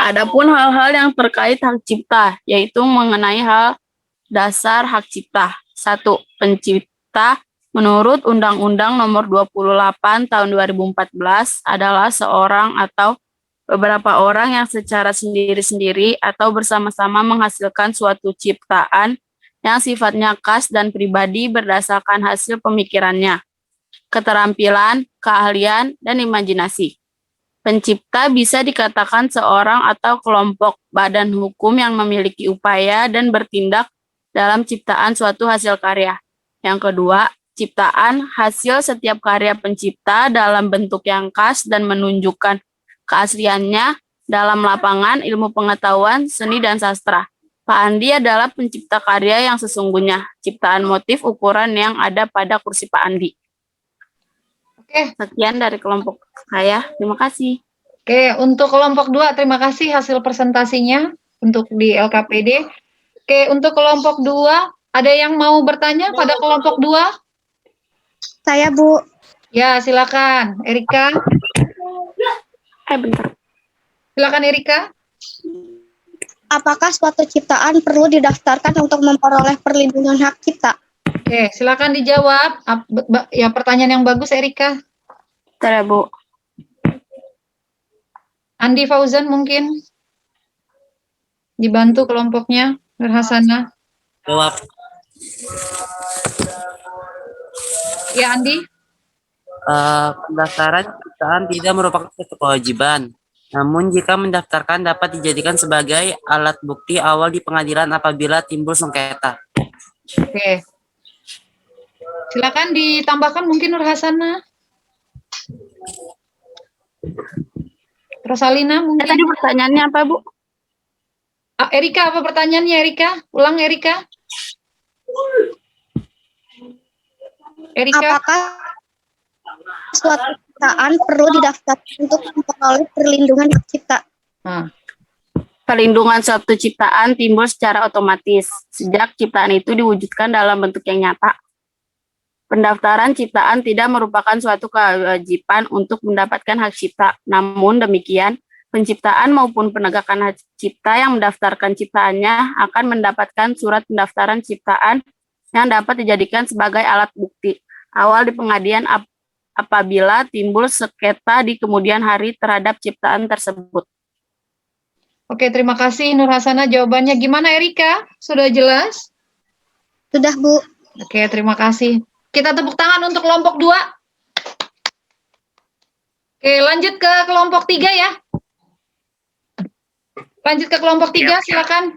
Adapun hal-hal yang terkait hak cipta, yaitu mengenai hal dasar hak cipta. 1. Pencipta menurut Undang-Undang Nomor 28 Tahun 2014 adalah seorang atau beberapa orang yang secara sendiri-sendiri atau bersama-sama menghasilkan suatu ciptaan yang sifatnya khas dan pribadi berdasarkan hasil pemikirannya, keterampilan, keahlian, dan imajinasi. Pencipta bisa dikatakan seorang atau kelompok badan hukum yang memiliki upaya dan bertindak dalam ciptaan suatu hasil karya. Yang kedua, ciptaan hasil setiap karya pencipta dalam bentuk yang khas dan menunjukkan keasliannya dalam lapangan ilmu pengetahuan, seni, dan sastra. Pak Andi adalah pencipta karya yang sesungguhnya, ciptaan motif ukuran yang ada pada kursi Pak Andi. Oke. Sekian dari kelompok saya. Terima kasih. Oke, untuk kelompok 2, terima kasih hasil presentasinya untuk di LKPD. Oke, untuk kelompok 2, ada yang mau bertanya pada kelompok 2? Saya, Bu. Ya, silakan. Erika. Bentar. Silakan Erika. Apakah suatu ciptaan perlu didaftarkan untuk memperoleh perlindungan hak cipta? Oke, silakan dijawab. Ya, pertanyaan yang bagus, Erika. Bentar ya, Bu. Andi Fauzan mungkin dibantu kelompoknya, Nur Hasanah. Jawab. Ya, Andi. Pendaftaran ciptaan tidak merupakan suatu kewajiban. Namun jika mendaftarkan dapat dijadikan sebagai alat bukti awal di pengadilan apabila timbul sengketa. Oke. Silakan ditambahkan mungkin Nur Hasanah. Rosalina mungkin. Tadi pertanyaannya apa, Bu? Erika, apa pertanyaannya, Erika? Ulang, Erika. Erika. Apakah suatu ciptaan perlu didaftarkan untuk memperoleh perlindungan hak cipta? Perlindungan suatu ciptaan timbul secara otomatis sejak ciptaan itu diwujudkan dalam bentuk yang nyata. Pendaftaran ciptaan tidak merupakan suatu kewajiban untuk mendapatkan hak cipta. Namun demikian, penciptaan maupun penegakan hak cipta yang mendaftarkan ciptaannya akan mendapatkan surat pendaftaran ciptaan yang dapat dijadikan sebagai alat bukti awal di pengadilan apabila timbul sengketa di kemudian hari terhadap ciptaan tersebut. Oke, terima kasih Nur Hasanah jawabannya. Gimana Erika? Sudah jelas? Sudah, Bu. Oke, terima kasih. Kita tepuk tangan untuk kelompok 2. Oke, lanjut ke kelompok 3 ya. Lanjut ke kelompok 3, silakan.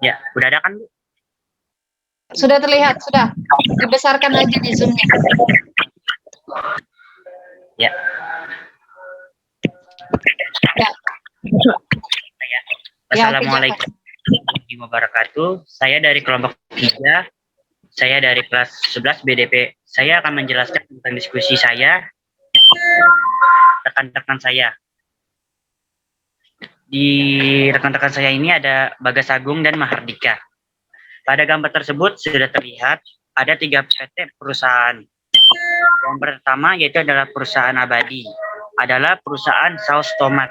Ya, udah ada kan, Bu? Sudah terlihat, sudah. Dibesarkan aja di Zoom-nya. Ya. Ya. Assalamualaikum warahmatullahi wabarakatuh. Saya dari kelompok 3. Saya dari kelas 11 BDP. Saya akan menjelaskan tentang diskusi saya, rekan-rekan saya. Di rekan-rekan saya ini ada Bagas Agung dan Mahardika. Pada gambar tersebut sudah terlihat ada 3 PT perusahaan. Yang pertama yaitu adalah perusahaan Abadi, adalah perusahaan saus tomat.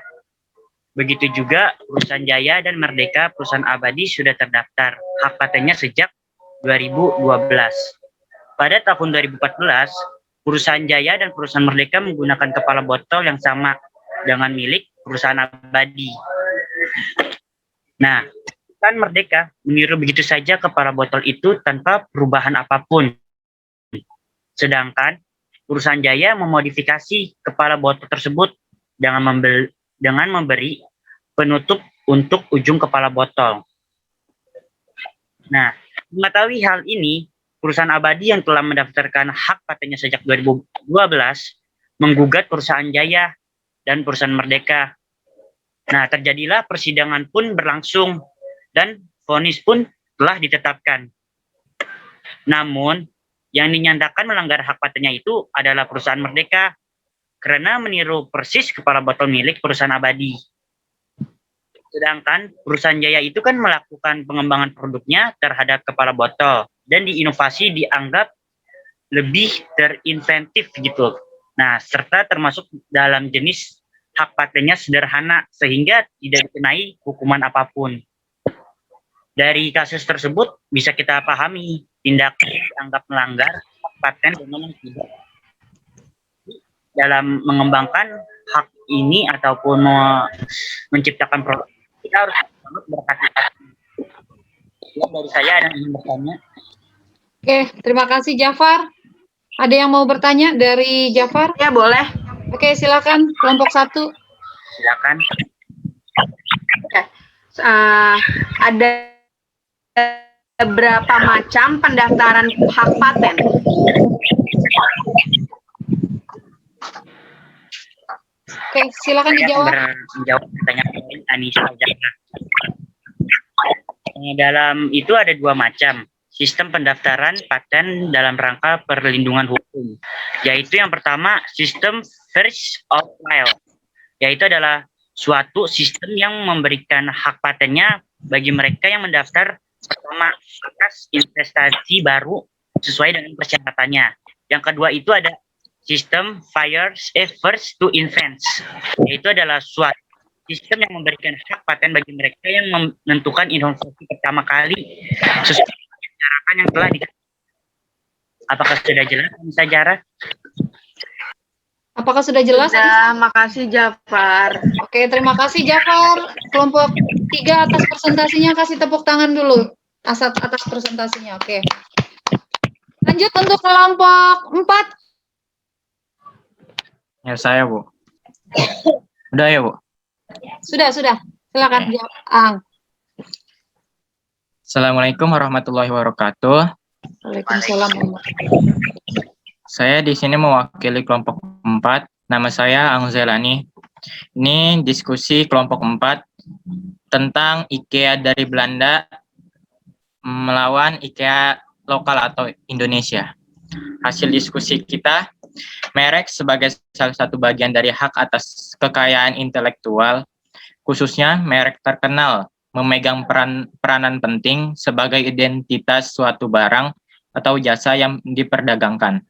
Begitu juga perusahaan Jaya dan Merdeka, perusahaan Abadi sudah terdaftar hak patennya sejak 2012. Pada tahun 2014, perusahaan Jaya dan perusahaan Merdeka menggunakan kepala botol yang sama dengan milik perusahaan Abadi. Nah, perusahaan Merdeka meniru begitu saja kepala botol itu tanpa perubahan apapun. Sedangkan perusahaan Jaya memodifikasi kepala botol tersebut dengan memberi penutup untuk ujung kepala botol. Nah, mengetahui hal ini, perusahaan Abadi yang telah mendaftarkan hak patennya sejak 2012 menggugat perusahaan Jaya dan perusahaan Merdeka. Nah, terjadilah persidangan pun berlangsung dan vonis pun telah ditetapkan. Namun, yang dinyatakan melanggar hak patennya itu adalah perusahaan Merdeka karena meniru persis kepala botol milik perusahaan Abadi. Sedangkan perusahaan Jaya itu kan melakukan pengembangan produknya terhadap kepala botol dan diinovasi dianggap lebih terinventif gitu. Nah, serta termasuk dalam jenis hak patennya sederhana sehingga tidak dikenai hukuman apapun. Dari kasus tersebut bisa kita pahami tindakan dianggap melanggar hak paten dengan yang tidak. Dalam mengembangkan hak ini ataupun menciptakan produk, kita harus berhati-hati. Ya, dari saya ada yang ingin bertanya. Oke, terima kasih Jafar. Ada yang mau bertanya dari Jafar? Ya, boleh. Oke, silakan kelompok 1. Silakan. Ada berapa macam pendaftaran hak paten? Oke, silakan dijawab. Menjawab pertanyaan Anissa Jaka. Dalam itu ada 2 macam sistem pendaftaran paten dalam rangka perlindungan hukum, yaitu yang pertama sistem first of file, yaitu adalah suatu sistem yang memberikan hak patennya bagi mereka yang mendaftar pertama atas investasi baru sesuai dengan persyaratannya. Yang kedua itu ada sistem first to invent, yaitu adalah suatu sistem yang memberikan hak paten bagi mereka yang menentukan inovasi pertama kali sesuai dengan harapan yang telah dikatakan. Apakah sudah jelas, Bisa Jara? Apakah sudah jelas? Sudah, makasih Jafar. Oke, terima kasih Jafar. Kelompok 3 atas presentasinya, kasih tepuk tangan dulu. Atas presentasinya, oke. Lanjut untuk kelompok 4. Ya, saya, Bu. Udah ya, Bu? Sudah. Silakan, Ang. Assalamualaikum warahmatullahi wabarakatuh. Waalaikumsalam. Saya di sini mewakili kelompok 4. Nama saya Ang Zelani. Ini diskusi kelompok 4 tentang IKEA dari Belanda melawan IKEA lokal atau Indonesia. Hasil diskusi kita, merek sebagai salah satu bagian dari hak atas kekayaan intelektual, khususnya merek terkenal memegang peranan penting sebagai identitas suatu barang atau jasa yang diperdagangkan.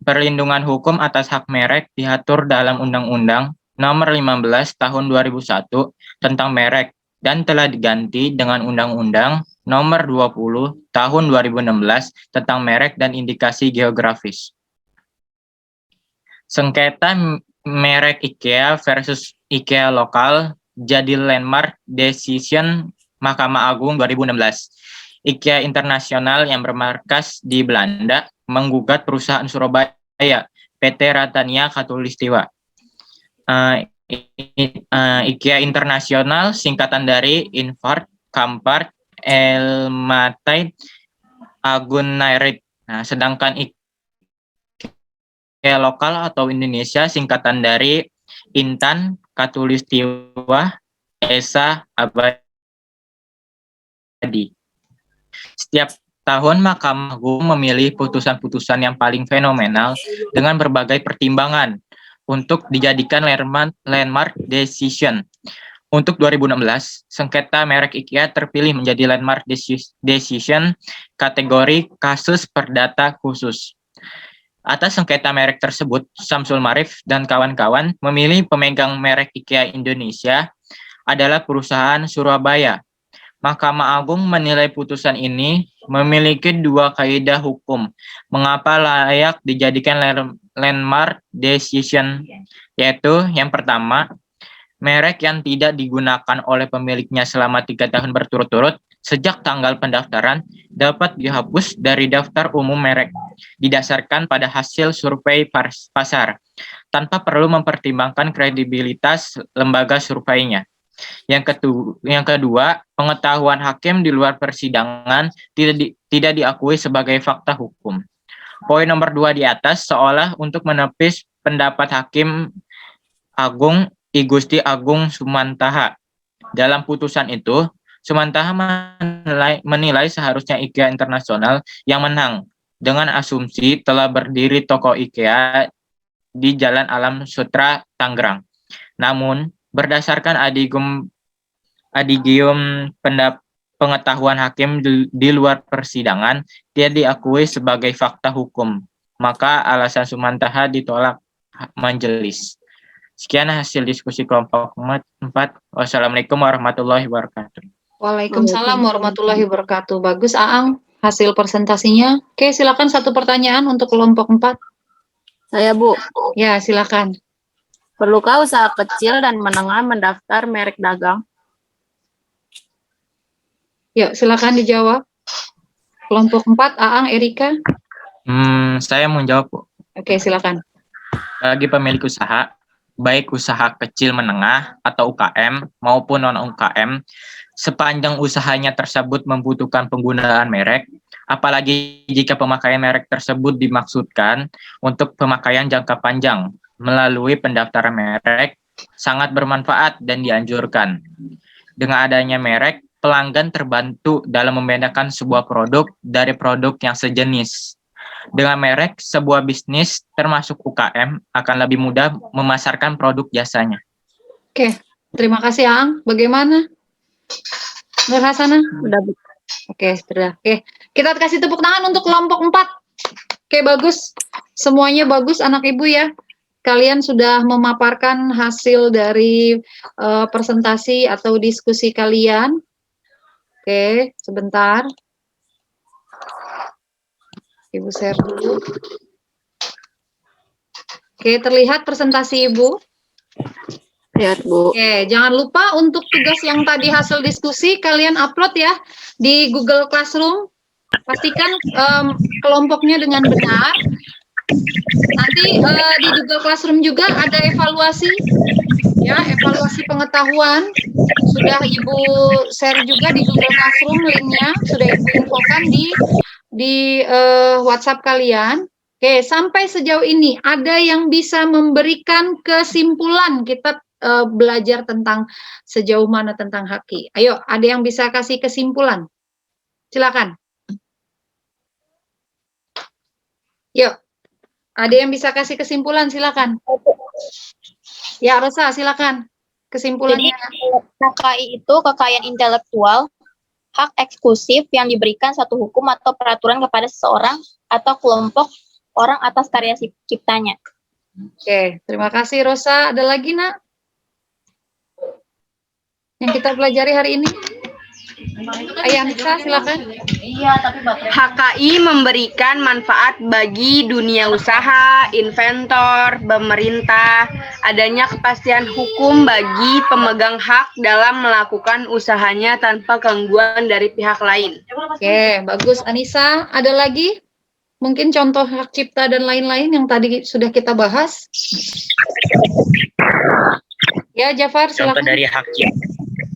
Perlindungan hukum atas hak merek diatur dalam Undang-Undang Nomor 15 Tahun 2001 tentang merek dan telah diganti dengan Undang-Undang Nomor 20 Tahun 2016 tentang merek dan indikasi geografis. Sengketa merek IKEA versus IKEA lokal jadi landmark decision Mahkamah Agung 2016. IKEA Internasional yang bermarkas di Belanda menggugat perusahaan Surabaya, PT Ratania Khatulistiwa. IKEA Internasional singkatan dari Infart, Kampart, Elmatite, Agunairit. Nah, sedangkan IKEA lokal atau Indonesia singkatan dari Intan, Khatulistiwa, Esa, Abadi. Setiap tahun Mahkamah Agung memilih putusan-putusan yang paling fenomenal dengan berbagai pertimbangan untuk dijadikan landmark decision. Untuk 2016, sengketa merek IKEA terpilih menjadi landmark decision kategori kasus perdata khusus. Atas sengketa merek tersebut, Samsul Marif dan kawan-kawan memilih pemegang merek IKEA Indonesia adalah perusahaan Surabaya. Mahkamah Agung menilai putusan ini memiliki dua kaidah hukum mengapa layak dijadikan landmark decision, yaitu yang pertama, merek yang tidak digunakan oleh pemiliknya selama 3 tahun berturut-turut sejak tanggal pendaftaran dapat dihapus dari daftar umum merek didasarkan pada hasil survei pasar tanpa perlu mempertimbangkan kredibilitas lembaga surveinya. Yang kedua, pengetahuan hakim di luar persidangan tidak diakui sebagai fakta hukum. Poin nomor 2 di atas seolah untuk menepis pendapat Hakim Agung I Gusti Agung Sumantaha. Dalam putusan itu, Sumantaha menilai seharusnya IKEA Internasional yang menang dengan asumsi telah berdiri toko IKEA di Jalan Alam Sutra, Tangerang. Namun, berdasarkan adigium pengetahuan hakim di luar persidangan tidak diakui sebagai fakta hukum, maka alasan Sumantaha ditolak majelis. Sekian hasil diskusi kelompok 4. Wassalamualaikum warahmatullahi wabarakatuh. Waalaikumsalam warahmatullahi wabarakatuh. Bagus, Aang, hasil presentasinya. Oke, silakan satu pertanyaan untuk kelompok 4. Saya, Bu. Ya, silakan. Perlukah usaha kecil dan menengah mendaftar merek dagang? Yuk, silakan dijawab. Kelompok 4, Aang, Erika. Saya mau jawab, Bu. Oke, silakan. Bagi pemilik usaha, baik usaha kecil menengah atau UKM maupun non-UKM, sepanjang usahanya tersebut membutuhkan penggunaan merek, apalagi jika pemakaian merek tersebut dimaksudkan untuk pemakaian jangka panjang melalui pendaftaran merek, sangat bermanfaat dan dianjurkan. Dengan adanya merek, pelanggan terbantu dalam membedakan sebuah produk dari produk yang sejenis. Dengan merek, sebuah bisnis termasuk UKM akan lebih mudah memasarkan produk jasanya. Oke, terima kasih, Aang. Bagaimana? Nur Hasanah? Udah, Bu. Oke, sudah. Oke, kita kasih tepuk tangan untuk kelompok 4. Oke, bagus. Semuanya bagus anak Ibu ya. Kalian sudah memaparkan hasil dari presentasi atau diskusi kalian. Oke, sebentar. Ibu share dulu. Oke, terlihat presentasi Ibu? Lihat, Bu. Oke, jangan lupa untuk tugas yang tadi hasil diskusi kalian upload ya di Google Classroom. Pastikan kelompoknya dengan benar. Nanti di Google Classroom juga ada evaluasi, ya, evaluasi pengetahuan. Sudah Ibu share juga di Google Classroom linknya, sudah Ibu infokan di WhatsApp kalian. Oke, sampai sejauh ini ada yang bisa memberikan kesimpulan kita belajar tentang sejauh mana tentang haki. Ayo, ada yang bisa kasih kesimpulan? Silakan. Yuk, ada yang bisa kasih kesimpulan? Silakan. Ya, Rosa, silakan. Kesimpulannya. HKI itu kekayaan intelektual, hak eksklusif yang diberikan suatu hukum atau peraturan kepada seseorang atau kelompok orang atas karya ciptanya. Oke, terima kasih Rosa. Ada lagi, Nak? Yang kita pelajari hari ini? Ayansa, silakan. HKI memberikan manfaat bagi dunia usaha, inventor, pemerintah, adanya kepastian hukum bagi pemegang hak dalam melakukan usahanya tanpa gangguan dari pihak lain. Oke, bagus Anissa. Ada lagi? Mungkin contoh hak cipta dan lain-lain yang tadi sudah kita bahas. Ya, Jafar, silakan. Contoh dari hak cipta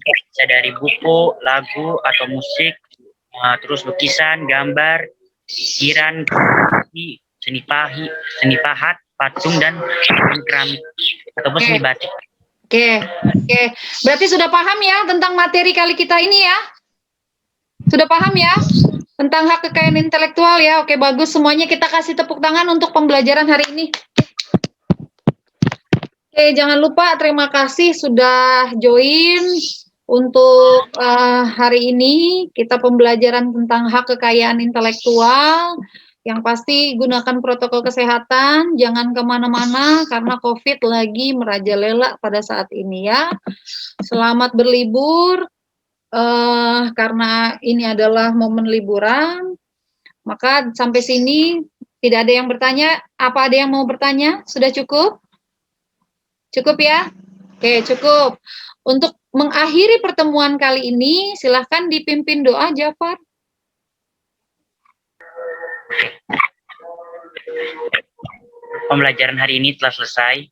bisa dari buku, lagu atau musik, terus lukisan, gambar, sisiran, seni pahat, patung dan keramik ataupun seni batik. Oke. Berarti sudah paham ya tentang materi kali kita ini ya? Sudah paham ya? Tentang hak kekayaan intelektual ya. Oke, bagus. Semuanya kita kasih tepuk tangan untuk pembelajaran hari ini. Oke, jangan lupa terima kasih sudah join untuk hari ini. Kita pembelajaran tentang hak kekayaan intelektual. Yang pasti gunakan protokol kesehatan, jangan kemana-mana karena COVID lagi merajalela pada saat ini ya. Selamat berlibur. Karena ini adalah momen liburan, maka sampai sini tidak ada yang bertanya. Apa ada yang mau bertanya? Sudah cukup? Cukup ya? Oke, cukup. Untuk mengakhiri pertemuan kali ini, silahkan dipimpin doa, Jafar. Pembelajaran hari ini telah selesai.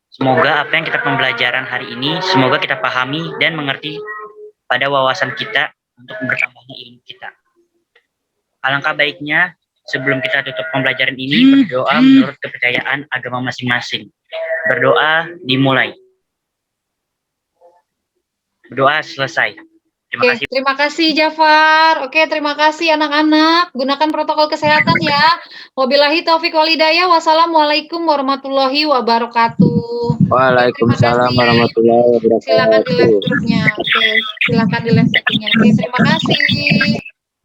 Semoga apa yang kita pembelajaran hari ini, semoga kita pahami dan mengerti pada wawasan kita untuk bertambahnya ilmu kita. Alangkah baiknya sebelum kita tutup pembelajaran ini berdoa menurut kepercayaan agama masing-masing. Berdoa dimulai. Berdoa selesai. Terima kasih. Terima kasih Jafar. Oke, terima kasih anak-anak. Gunakan protokol kesehatan ya. Wabillahi taufik walhidayah. Wassalamualaikum warahmatullahi wabarakatuh. Waalaikumsalam warahmatullahi wabarakatuh. Silakan di live grupnya. Oke, silakan di live grupnya. Oke, terima kasih.